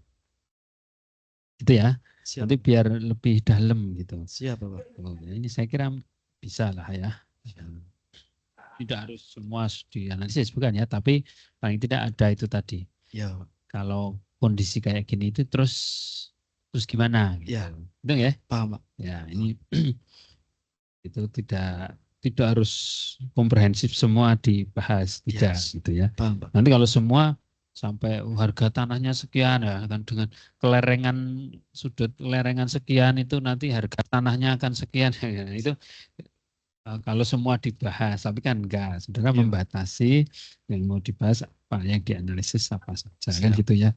Itu ya. Siap. Nanti biar lebih dalam gitu. Siap, Pak. Ini saya kira bisa lah ya. Tidak harus semua dianalisis bukan ya, tapi paling tidak ada itu tadi. Ya. Kalau kondisi kayak gini itu terus gimana? Gitu. Ya. Betul ya? Paham, Pak. Ya ini itu tidak harus komprehensif semua dibahas, tidak gitu ya. Paham, Pak. Nanti kalau semua sampai harga tanahnya sekian ya kan dengan sudut lerengan sekian itu nanti harga tanahnya akan sekian ya, itu kalau semua dibahas, tapi kan enggak, saudara membatasi yang mau dibahas apa yang dianalisis apa saja kan gitu ya.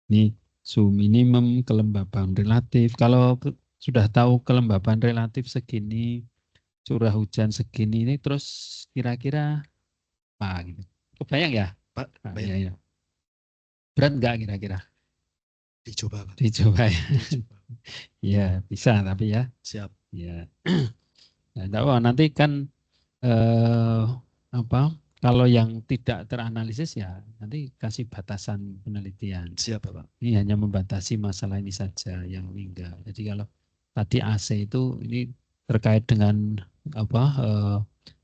Ini suhu minimum, kelembaban relatif. Kalau sudah tahu kelembaban relatif segini, curah hujan segini ini terus kira-kira apa gitu. Kebayang ya? Pak, Pak? bayang. Iya, iya. Berat nggak kira-kira? Dicoba, Pak. Dicoba ya. Dicoba. Iya, bisa tapi ya. Siap. Ya. Nah, enggak apa, nanti kan apa? Kalau yang tidak teranalisis ya nanti kasih batasan penelitian. Siap, Pak. Ini hanya membatasi masalah ini saja yang meninggal. Jadi kalau tadi AC itu ini terkait dengan apa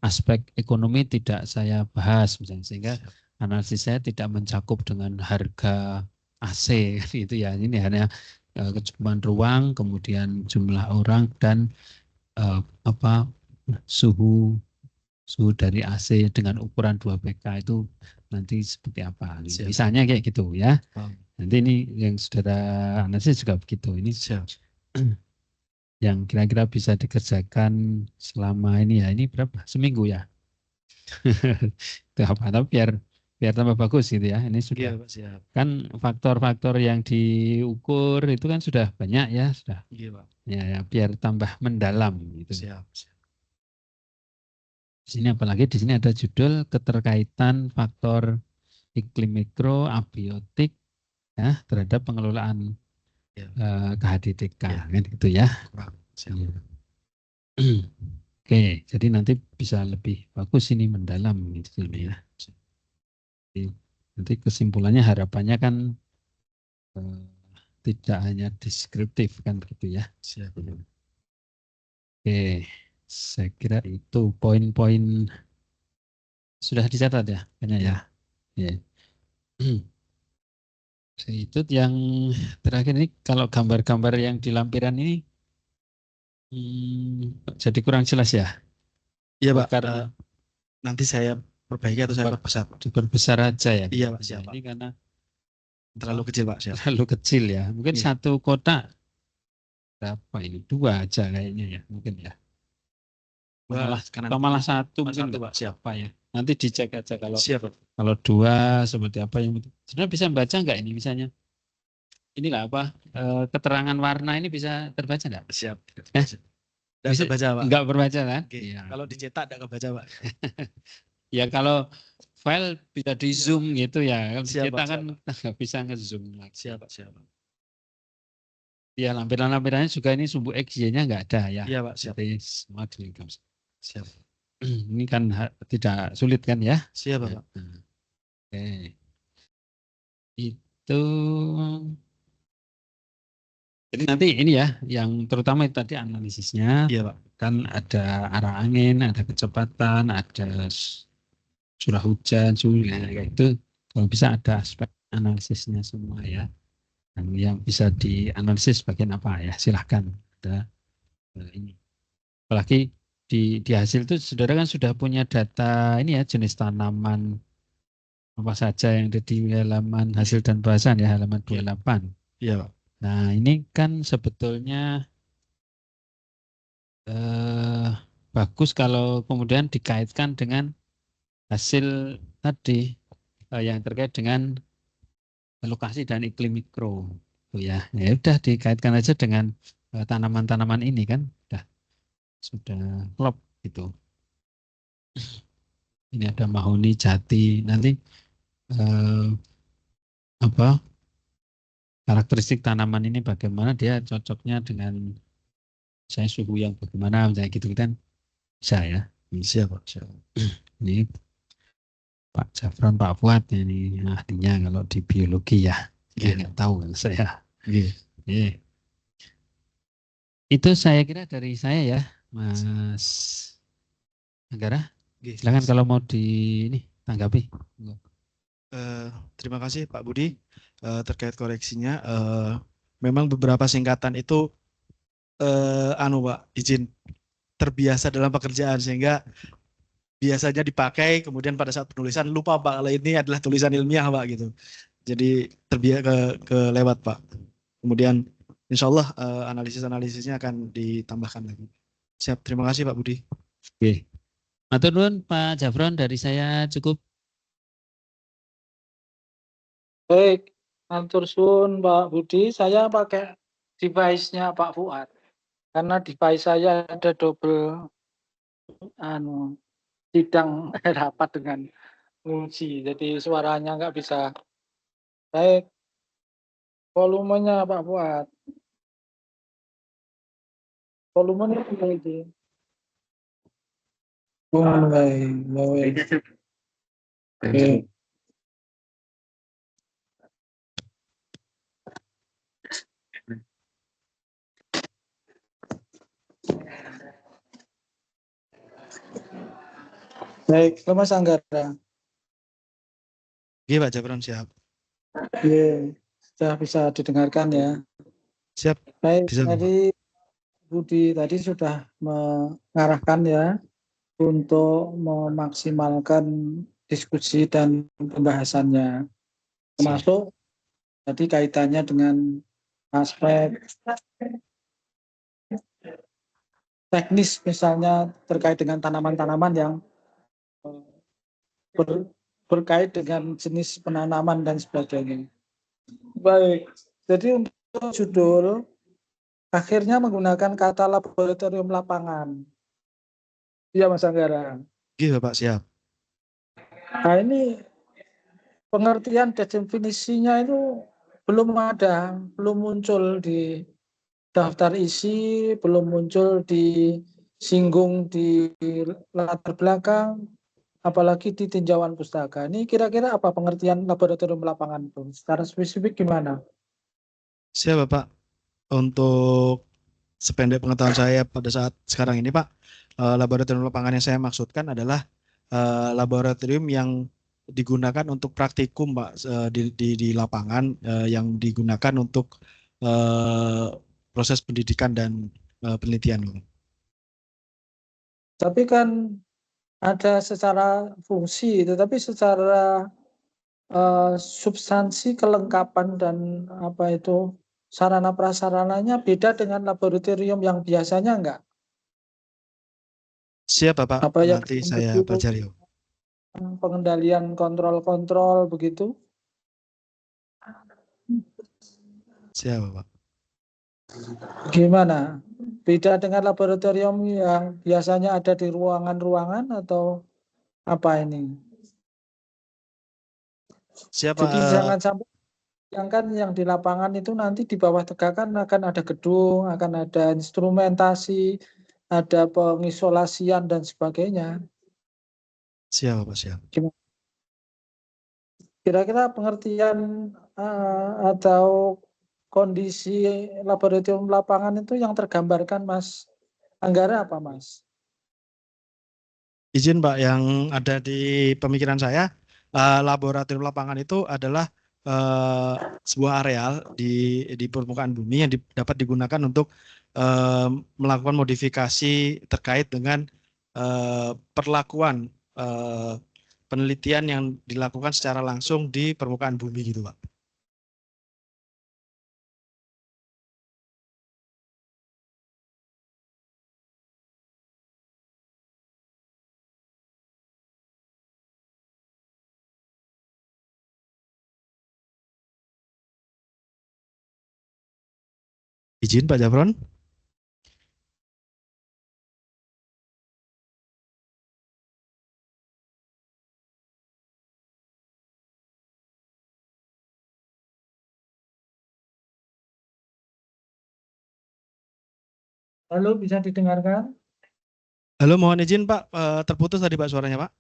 aspek ekonomi tidak saya bahas misalnya, sehingga analisis saya tidak mencakup dengan harga AC gitu ya. Ini hanya kecukupan ruang, kemudian jumlah orang dan apa suhu dari AC dengan ukuran 2 PK itu nanti seperti apa. Siap. Misalnya kayak gitu ya. Paham. Nanti ini yang saudara analisis juga begitu. Ini Siap. yang kira-kira bisa dikerjakan selama ini ya. Ini berapa? Seminggu ya. Itu apa? Tapi biar tambah bagus gitu ya. Ini sudah Iya, Pak. Siap. kan faktor-faktor yang diukur itu kan sudah banyak ya, sudah. Iya, Pak. Ya, biar tambah mendalam gitu. Siap. Siap. Di sini apalagi di sini ada judul keterkaitan faktor iklim mikro abiotik ya terhadap pengelolaan Ya. KHDDK Ya. kan gitu ya. Siap. Ya. Oke, jadi nanti bisa lebih bagus ini mendalam gitu ya. Jadi, nanti kesimpulannya harapannya kan tidak hanya deskriptif kan begitu ya. Siap. Oke, saya kira itu poin-poin sudah dicatat ya, kayaknya ya. Ya. Itu yang terakhir ini kalau gambar-gambar yang di lampiran ini jadi kurang jelas ya. Iya, Pak. Karena Nanti saya perbaiki atau saya perbesar. diperbesar aja ya. Iya, Pak. Siap, Pak. Ini karena Terlalu kecil, Pak. Siap. terlalu kecil ya. Mungkin Iya. satu kotak berapa ini? 2 aja kayaknya ya, mungkin ya. Atau malah satu mungkin Pak. Siap. apa ya. Nanti dicek aja kalau Siap, Pak. kalau 2 seperti apa yang sebenarnya bisa membaca nggak ini misalnya? Inilah apa keterangan warna ini bisa terbaca nggak? Siap. Bisa baca, Pak. nggak berbaca kan? Oke. Iya. Kalau dicetak enggak kebaca, Pak. Ya kalau file bisa di zoom gitu ya. Kalau Siap, dicetak Pak. kan nggak bisa nge-zoom lagi. Siap, Pak. Siap, Pak. Ya lampiran-lampirannya juga ini sumbu XY-nya nggak ada ya. Iya, Pak. Siap. Jadi semua dilengkapi. Siap. Ini kan tidak sulit kan ya? Siap, Pak. Oke. Itu jadi nanti ini ya, yang terutama itu tadi analisisnya. Iya, Pak. Kan ada arah angin, ada kecepatan, ada curah hujan, suhu, ya, kayak itu. Kalau bisa ada aspek analisisnya semua ya. Dan yang bisa dianalisis bagian apa ya? Silahkan. Ada ini. Apalagi di hasil itu saudara kan sudah punya data ini ya, jenis tanaman apa saja yang ada di halaman hasil dan bahasan ya, halaman 28. Iya, Pak. Nah ini kan sebetulnya bagus kalau kemudian dikaitkan dengan hasil tadi yang terkait dengan lokasi dan iklim mikro. Ya udah dikaitkan aja dengan tanaman-tanaman ini kan sudah klop gitu. Ini ada mahoni, jati, nanti apa karakteristik tanaman ini bagaimana dia cocoknya dengan saya suhu yang bagaimana misalnya gitu kan bisa ya. Siap, Pak. Siap. Ini Pak Jafran, Pak Fuad ini ahlinya kalau di biologi ya. Iya. Nggak tahu kan saya. Iya. Yeah. Itu saya kira dari saya ya, Mas Anggara. Silakan kalau mau tanggapi. Terima kasih Pak Budi terkait koreksinya. Memang beberapa singkatan itu Pak izin terbiasa dalam pekerjaan sehingga biasanya dipakai kemudian pada saat penulisan lupa Pak kalau ini adalah tulisan ilmiah Pak gitu. Jadi terbiasa kelewat Pak. Kemudian insya Allah analisisnya akan ditambahkan lagi. Siap, terima kasih Pak Budi. Oke. Matur nuwun Pak Jafron, dari saya cukup. Baik, matur suwun Pak Budi. Saya pakai device-nya Pak Fuad. Karena device saya ada double sidang rapat dengan ngunci, jadi suaranya nggak bisa baik. Volumenya Pak Fuad, volumenya itu. Mulai, mulai. Oke. Baik, Mas Anggara. Iya Pak Japron, siap. Iya, sudah bisa didengarkan ya. Siap. Baik, Bisa Bapak. tadi Budi tadi sudah mengarahkan ya untuk memaksimalkan diskusi dan pembahasannya, termasuk tadi kaitannya dengan aspek teknis misalnya terkait dengan tanaman-tanaman yang berkait dengan jenis penanaman dan sebagainya. Baik, jadi untuk judul akhirnya menggunakan kata laboratorium lapangan. Iya Mas Anggara. Iya Bapak, siap. Nah ini pengertian definisinya itu belum ada, belum muncul di daftar isi, belum muncul disinggung di latar belakang, apalagi di tinjauan pustaka. Ini kira-kira apa pengertian laboratorium lapangan itu? Secara spesifik gimana? Siap Bapak. Untuk sependek pengetahuan saya pada saat sekarang ini Pak, laboratorium lapangan yang saya maksudkan adalah laboratorium yang digunakan untuk praktikum Pak, di lapangan, yang digunakan untuk proses pendidikan dan penelitian Pak. Tapi kan ada secara fungsi, tetapi secara substansi kelengkapan dan apa itu sarana prasarananya beda dengan laboratorium yang biasanya enggak? Siap Bapak, Apa yang nanti saya pelajari. pengendalian kontrol-kontrol begitu? Siap Bapak. Gimana? Beda dengan laboratorium yang biasanya ada di ruangan-ruangan atau apa ini? Siap Pak. Jadi jangan sampai yang di lapangan itu nanti di bawah tegakan akan ada gedung, akan ada instrumentasi, ada pengisolasian dan sebagainya. Siap Bapak, siap. Kira-kira pengertian atau kondisi laboratorium lapangan itu yang tergambarkan Mas Anggara apa Mas? Izin Pak, yang ada di pemikiran saya, laboratorium lapangan itu adalah sebuah areal di permukaan bumi yang dapat digunakan untuk melakukan modifikasi terkait dengan perlakuan penelitian yang dilakukan secara langsung di permukaan bumi gitu Pak. Izin Pak Japron. Halo, bisa didengarkan? Halo, mohon izin Pak, terputus tadi Pak suaranya Pak.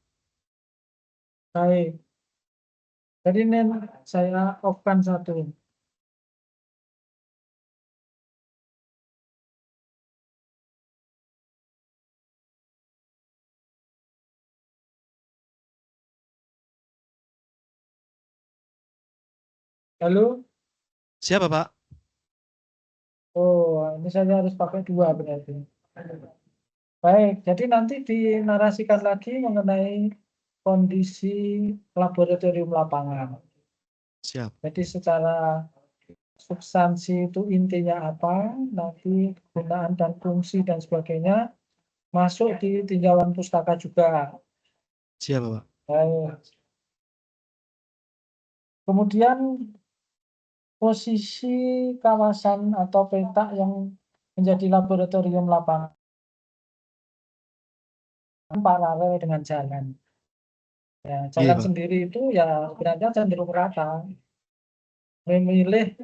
Baik. Jadi ini saya off-kan satu. Halo? Siapa Pak? Oh, ini saya harus pakai dua berarti. Baik, jadi nanti dinarasikan lagi mengenai kondisi laboratorium lapangan. Siap. Jadi secara substansi itu intinya apa, nanti kegunaan dan fungsi dan sebagainya masuk di tinjauan pustaka juga. Siap Pak. Baik. Kemudian posisi kawasan atau peta yang menjadi laboratorium lapangan. paralel dengan jalan. Ya, Iya, jalan Pak. sendiri itu ya sebenarnya cenderung rata, memilih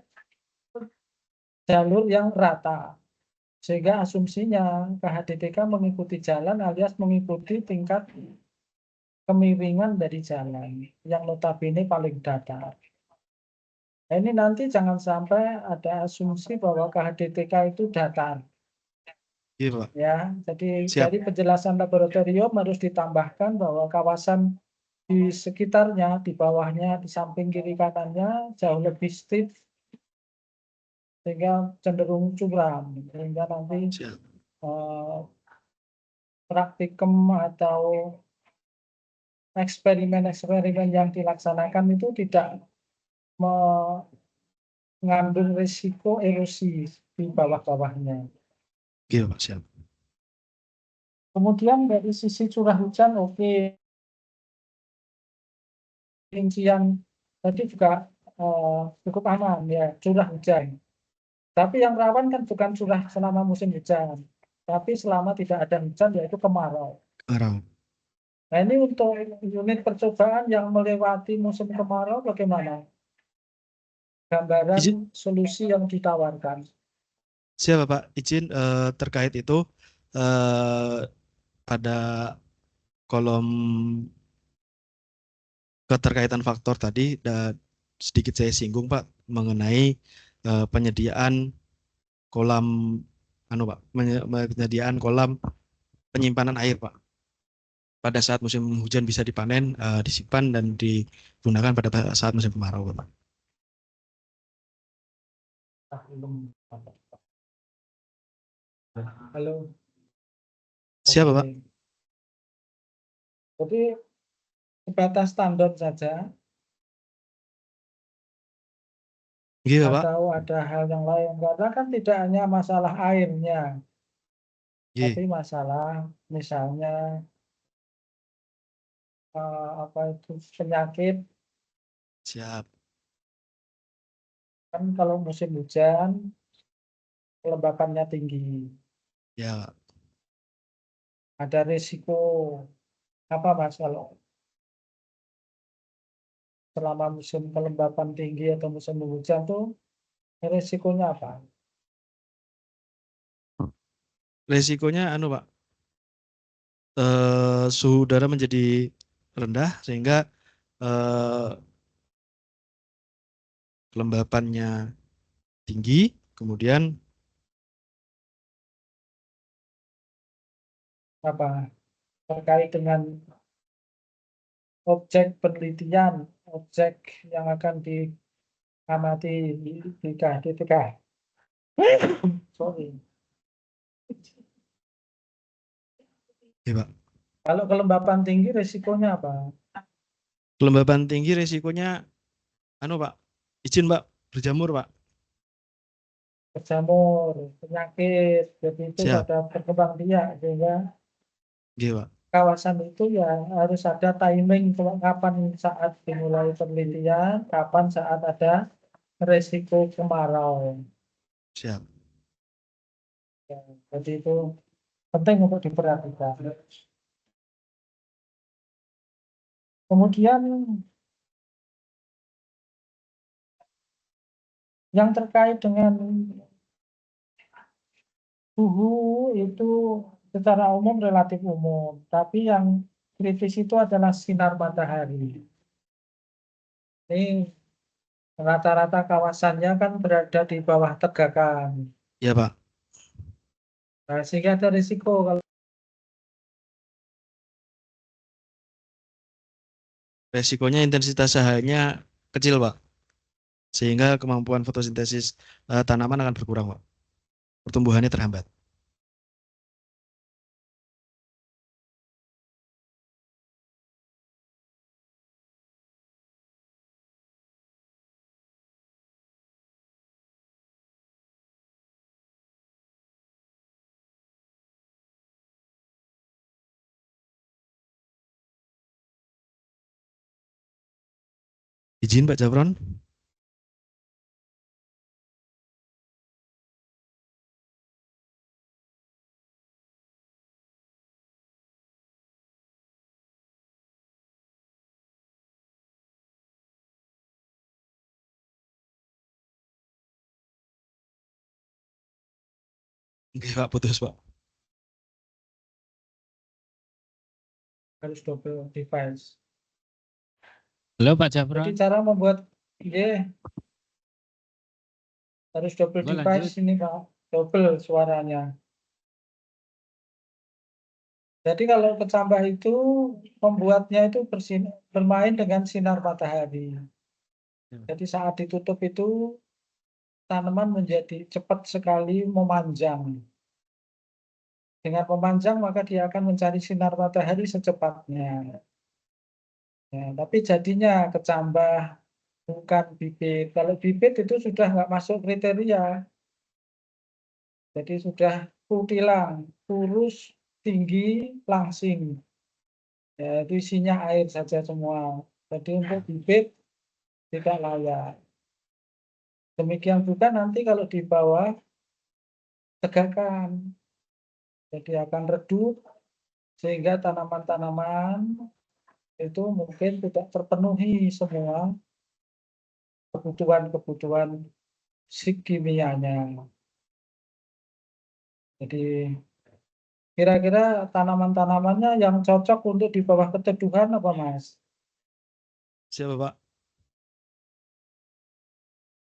jalur yang rata. Sehingga asumsinya KHDTK mengikuti jalan alias mengikuti tingkat kemiringan dari jalan yang notabene paling datar. Nah, ini nanti jangan sampai ada asumsi bahwa KHDTK itu datar. Iya, Pak. Ya, jadi Siap. dari penjelasan laboratorium harus ditambahkan bahwa kawasan di sekitarnya, di bawahnya, di samping kiri kanannya jauh lebih steep sehingga cenderung curam, sehingga nanti Siap. eh, praktikum atau eksperimen-eksperimen yang dilaksanakan itu tidak mengandung risiko erosi di bawah-bawahnya. Iya, Pak. Siap. Kemudian dari sisi curah hujan, oke, rincian tadi juga cukup aman ya, curah hujan. Tapi yang rawan kan bukan curah selama musim hujan, tapi selama tidak ada hujan yaitu kemarau. Arang. Nah ini untuk unit percobaan yang melewati musim kemarau bagaimana? Gambaran Izin, solusi yang ditawarkan. siap, Pak. Izin terkait itu pada kolom keterkaitan faktor tadi dan sedikit saya singgung, Pak, mengenai penyediaan kolam Pak, penyediaan kolam penyimpanan air, Pak. Pada saat musim hujan bisa dipanen, disimpan dan digunakan pada saat musim kemarau, Pak. Halo. Siapa, Pak? Oke. Jadi sebatas standar saja Iya, Pak. atau ada hal yang lain karena kan tidak hanya masalah airnya, Iya, tapi masalah misalnya apa itu penyakit siap. kan kalau musim hujan kelembapannya tinggi, Ya, Pak. ada risiko apa Mas kalau selama musim kelembapan tinggi atau musim hujan tuh risikonya apa? Resikonya Pak, suhu udara menjadi rendah sehingga eh, kelembapannya tinggi, kemudian Apa terkait dengan objek penelitian, objek yang akan diamati di KDTK. Sorry. ya, Pak. Kalau kelembapan tinggi resikonya apa? Kelembapan tinggi resikonya Pak, izin Pak, berjamur Pak. Berjamur, penyakit, jadi itu Siap. pada berkembang biak sehingga Iya, Pak. kawasan itu ya harus ada timing kapan saat dimulai penelitian, kapan saat ada resiko kemarau. Siap. Ya, jadi itu penting untuk diperhatikan. Kemudian yang terkait dengan suhu itu secara umum relatif umum, tapi yang kritis itu adalah sinar matahari. Ini rata-rata kawasannya kan berada di bawah tegakan. Iya, Pak. Nah, sehingga ada risiko kalau Resikonya intensitas cahayanya kecil, Pak. Sehingga kemampuan fotosintesis tanaman akan berkurang, Pak. Pertumbuhannya terhambat. Izin Pak Japron. Enggak, Pak, putus, Pak. Harus double device. Halo Pak Japra. Jadi cara membuat harus double Lanjut. device ini Pak, double suaranya. Jadi kalau kecambah itu membuatnya itu bermain dengan sinar matahari. Jadi saat ditutup itu tanaman menjadi cepat sekali memanjang. Dengan memanjang maka dia akan mencari sinar matahari secepatnya. Ya, tapi jadinya kecambah bukan bibit. Kalau bibit itu sudah nggak masuk kriteria. Jadi sudah kutilang, kurus, tinggi, langsing. Ya, itu isinya air saja semua. Jadi untuk bibit tidak layak. Demikian juga nanti kalau di bawah tegakan. Jadi akan redup sehingga tanaman-tanaman itu mungkin tidak terpenuhi semua kebutuhan-kebutuhan kimianya. Jadi kira-kira tanaman-tanamannya yang cocok untuk di bawah keteduhan apa Mas? Siapa, Pak?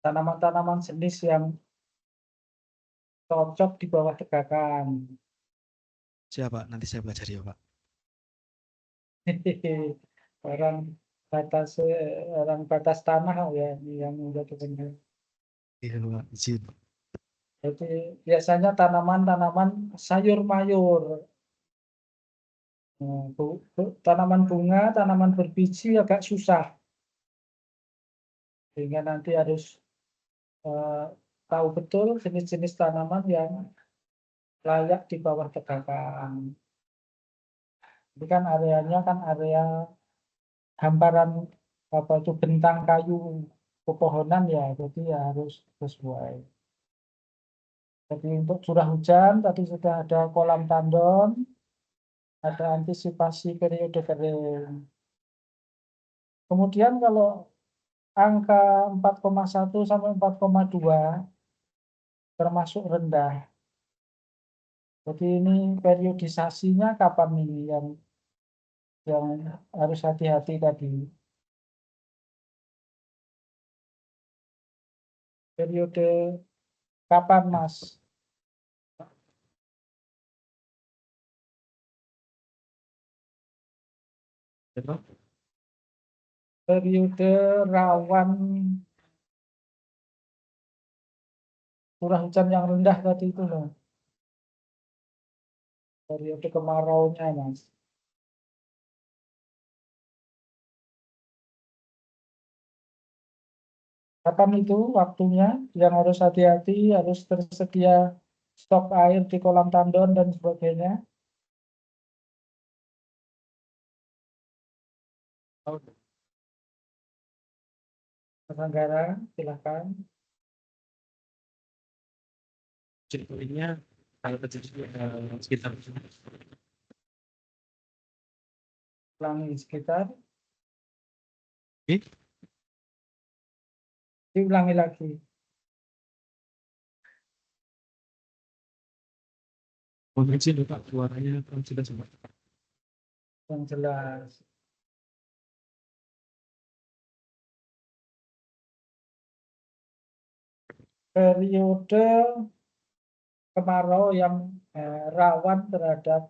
Tanaman-tanaman jenis yang cocok di bawah tegakan. Siapa? Nanti saya pelajari ya, Pak. orang orang batas tanah ya yang menjadi benar. Iya, Pak. Izin. Jadi biasanya tanaman-tanaman sayur mayur, tanaman bunga, tanaman berbiji agak susah, sehingga nanti harus tahu betul jenis-jenis tanaman yang layak di bawah tegakan. Ini kan areanya kan area hamparan apa itu bentang kayu pepohonan ya, jadi ya harus sesuai. Jadi untuk curah hujan tadi sudah ada kolam tandon, ada antisipasi periode kering. Kemudian kalau angka 4,1 sampai 4,2 termasuk rendah. Jadi ini periodisasinya kapan ini yang harus hati-hati tadi. Periode kapan Mas? Periode rawan curah hujan yang rendah tadi itu loh. Periode kemaraunya Mas. Kapan itu waktunya yang harus hati-hati, harus tersedia stok air di kolam tandon dan sebagainya. Mas Anggara, silakan. Ceritanya kalau terjadi sekitar Ulangi sekitar, ini diulangi lagi. mungkin sih Pak suaranya kan sudah sempat. Yang jelas. Periode kemarau yang rawan terhadap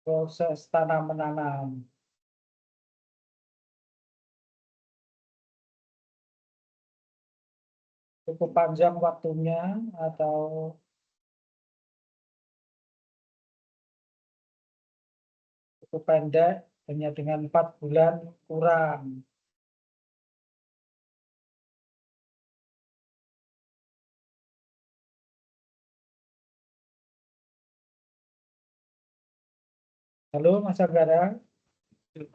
proses tanam menanam. Cukup panjang waktunya atau cukup pendek, hanya dengan 4 bulan kurang. Halo Mas Anggara,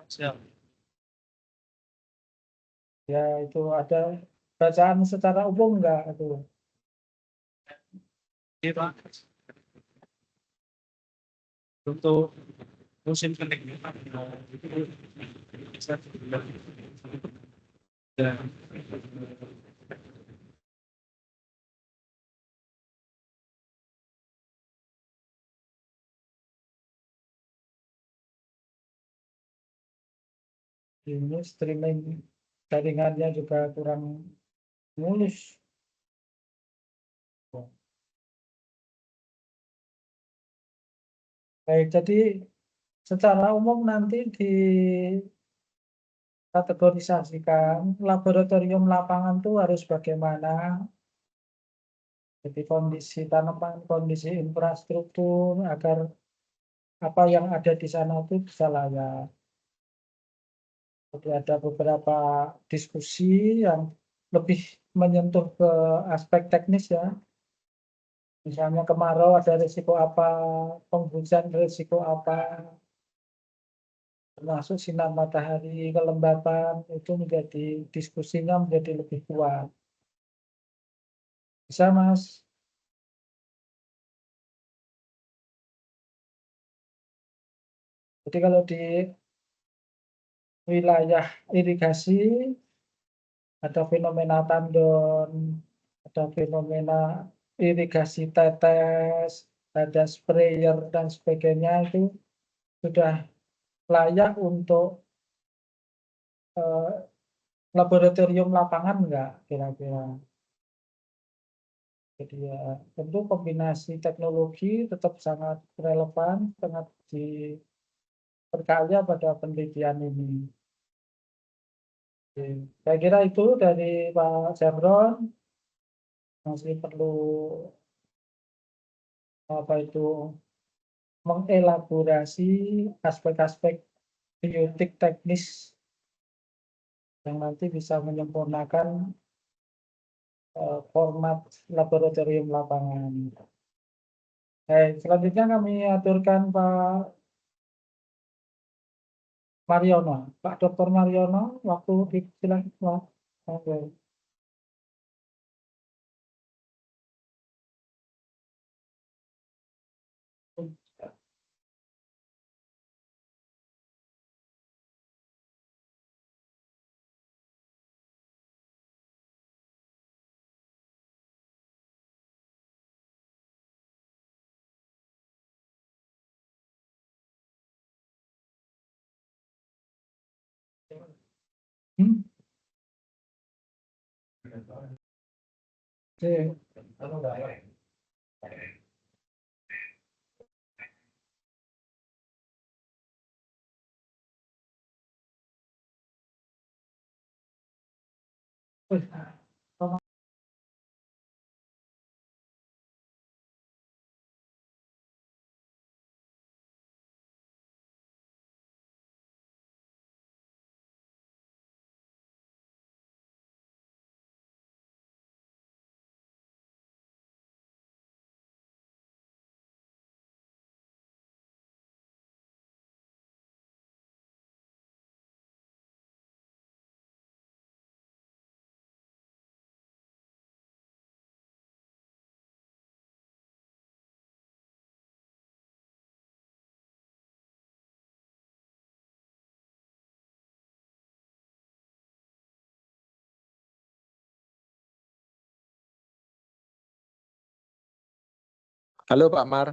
Siap. ya itu ada bacaan secara umum enggak itu? Iya, Pak. Untuk musim kening itu bisa dan Ini streaming jaringannya juga kurang mulus. Baik, jadi secara umum nanti dikategorisasikan laboratorium lapangan itu harus bagaimana. Jadi kondisi tanaman, kondisi infrastruktur agar apa yang ada di sana itu bisa layak. Jadi ada beberapa diskusi yang lebih menyentuh ke aspek teknis ya. Misalnya kemarau ada risiko apa, penghujan risiko apa, termasuk sinar matahari, kelembapan itu menjadi diskusinya menjadi lebih kuat. Bisa Mas? Jadi kalau di wilayah irigasi ada fenomena tandon, ada fenomena irigasi tetes, ada sprayer dan sebagainya itu sudah layak untuk laboratorium lapangan enggak kira-kira. Jadi ya tentu kombinasi teknologi tetap sangat relevan, sangat diperkaya pada penelitian ini. Oke. Saya kira itu dari Pak Jamron, masih perlu apa itu mengelaborasi aspek-aspek biotik teknis yang nanti bisa menyempurnakan format laboratorium lapangan. Baik, selanjutnya kami aturkan Pak Mariono, Pak Dr. Mariono, waktu disilakan Pak. Oke. Hmm? Oke. Halo Pak Mar.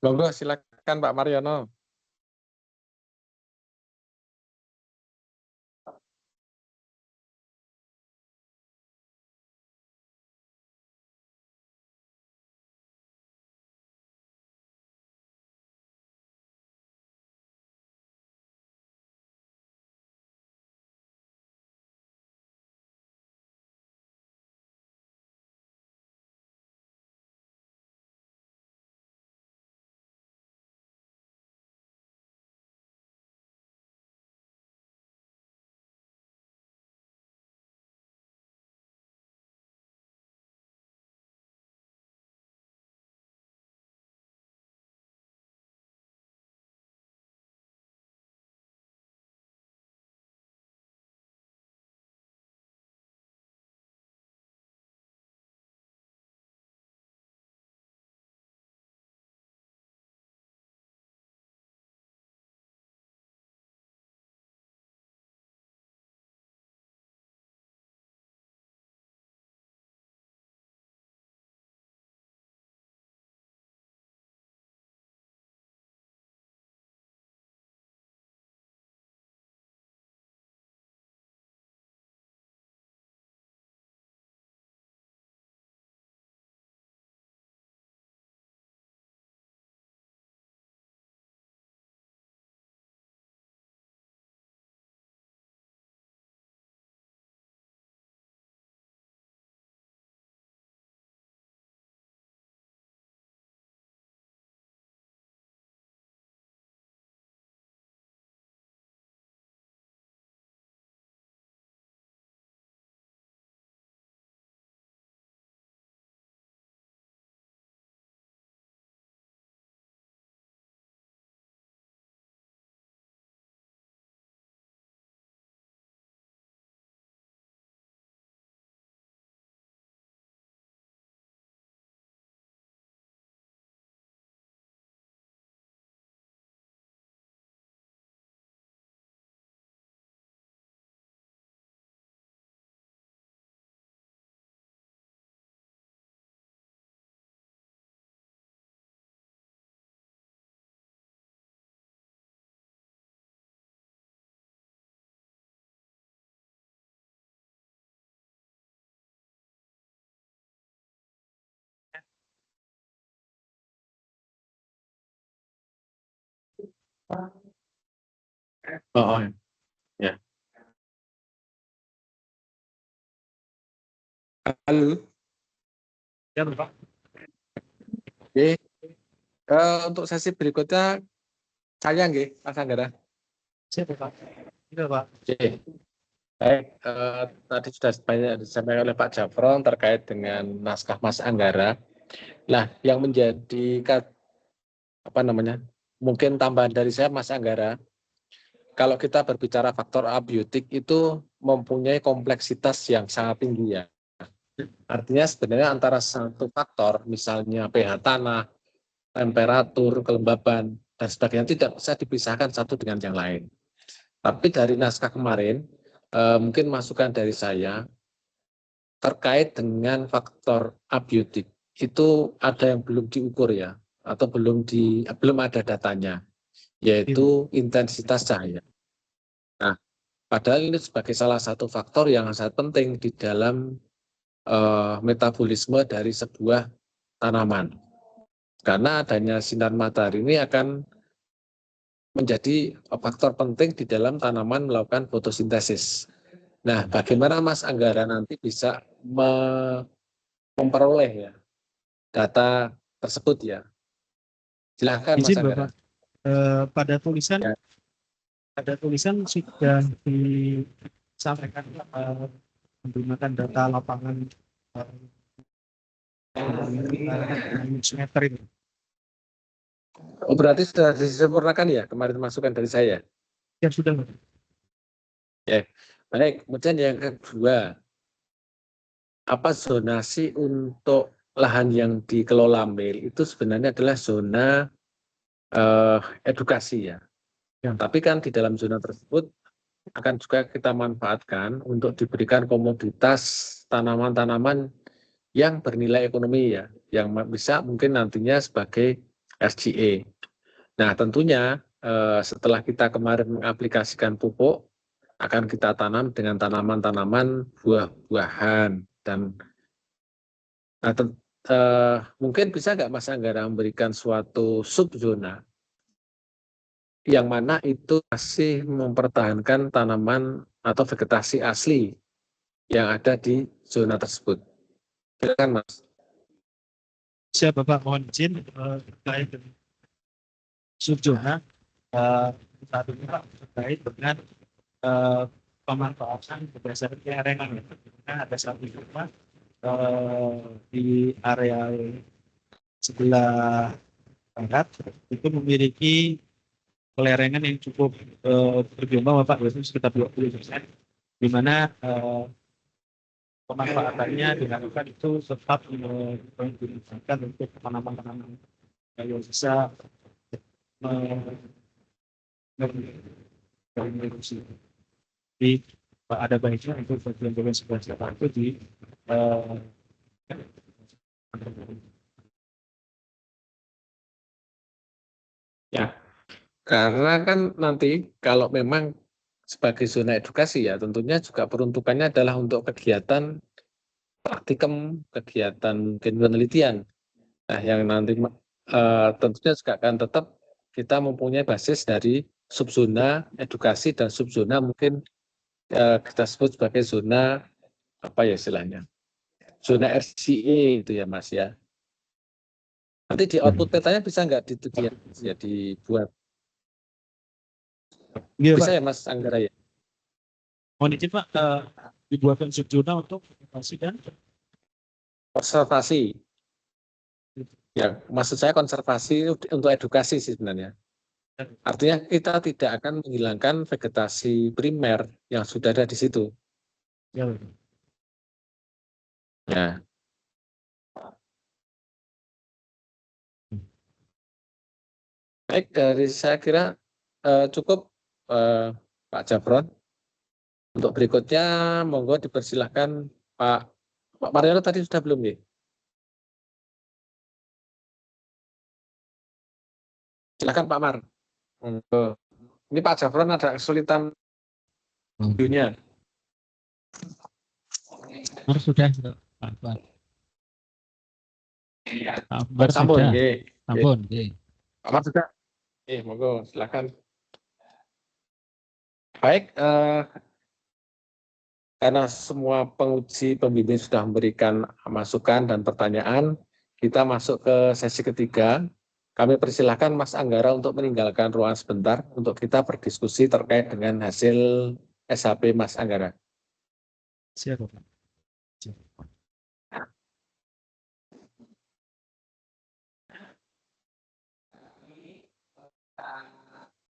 Monggo silakan Pak Mariono. Oh, ya. Halo. Ya, Bapak. Oke. Untuk sesi berikutnya saya nggih, Mas Anggara. Siap, Pak. Iya, Pak. Oke. Baik, tadi sudah banyak disampaikan oleh Pak Jafron terkait dengan naskah Mas Anggara. Nah, yang menjadi mungkin tambahan dari saya Mas Anggara, kalau kita berbicara faktor abiotik itu mempunyai kompleksitas yang sangat tinggi ya. Artinya sebenarnya antara satu faktor, misalnya pH tanah, temperatur, kelembaban, dan sebagainya tidak bisa dipisahkan satu dengan yang lain. Tapi dari naskah kemarin, mungkin masukan dari saya terkait dengan faktor abiotik itu ada yang belum diukur ya, atau belum ada datanya, yaitu intensitas cahaya. Nah, padahal ini sebagai salah satu faktor yang sangat penting di dalam metabolisme dari sebuah tanaman. Karena adanya sinar matahari ini akan menjadi faktor penting di dalam tanaman melakukan fotosintesis. Nah, bagaimana Mas Anggara nanti bisa memperoleh ya data tersebut ya? Silakan Mas Izin, Anggara. Bapak. Pada tulisan Ya. Sudah disampaikan menggunakan data lapangan meter itu. Oh, berarti sudah disempurnakan ya kemarin masukan dari saya? Ya sudah, Bapak. Baik, kemudian yang kedua, apa zonasi untuk lahan yang dikelola MIL itu sebenarnya adalah zona edukasi ya. Tapi kan di dalam zona tersebut akan juga kita manfaatkan untuk diberikan komoditas tanaman-tanaman yang bernilai ekonomi ya, yang bisa mungkin nantinya sebagai SGE. Nah, tentunya setelah kita kemarin mengaplikasikan pupuk, akan kita tanam dengan tanaman-tanaman buah-buahan dan mungkin bisa nggak Mas Anggara memberikan suatu subzona yang mana itu masih mempertahankan tanaman atau vegetasi asli yang ada di zona tersebut. Silakan Mas. Siap, Bapak. Mohon izin terkait dengan subzona saat ini, Pak, terkait dengan pemanfaatan berdasarkan lereng. Ada satu rumah di area sebelah barat itu memiliki pelerengan yang cukup bergelombang, Bapak, yaitu sekitar 20%, di mana pemanfaatannya dilakukan itu tetap digunakan untuk tanaman-tanaman yang bisa mereduksi. Jadi ada baiknya untuk bagian-bagian sebelah itu di Ya, karena kan nanti kalau memang sebagai zona edukasi ya tentunya juga peruntukannya adalah untuk kegiatan praktikum, kegiatan mungkin penelitian. Nah, yang nanti tentunya juga akan tetap kita mempunyai basis dari subzona edukasi dan subzona mungkin kita sebut sebagai zona apa ya istilahnya, zona RCE itu ya Mas ya. Nanti di output petanya bisa nggak ya dibuat? Iya, Bisa Pak. ya Mas Anggara ya? Mohon izin, Pak, dibuatkan subzona untuk edukasi dan Konservasi. Ya, maksud saya konservasi untuk edukasi sih sebenarnya. Artinya kita tidak akan menghilangkan vegetasi primer yang sudah ada di situ. ya, Ya. Baik, dari saya kira cukup Pak Jafron. Untuk berikutnya, monggo dipersilahkan Pak Mariono tadi sudah belum nih? Silakan Pak Mar. Monggo. Ini Pak Jafron ada kesulitan dunia. Mar sudah, Pak. Mar Sampun, sudah. nggih. Ampun, oke. Pak Mar sudah. Monggo, silakan. Baik, karena semua penguji pembimbing sudah memberikan masukan dan pertanyaan, kita masuk ke sesi ketiga. Kami persilahkan Mas Anggara untuk meninggalkan ruangan sebentar untuk kita berdiskusi terkait dengan hasil SHP Mas Anggara. Siap, Bapak. Siap.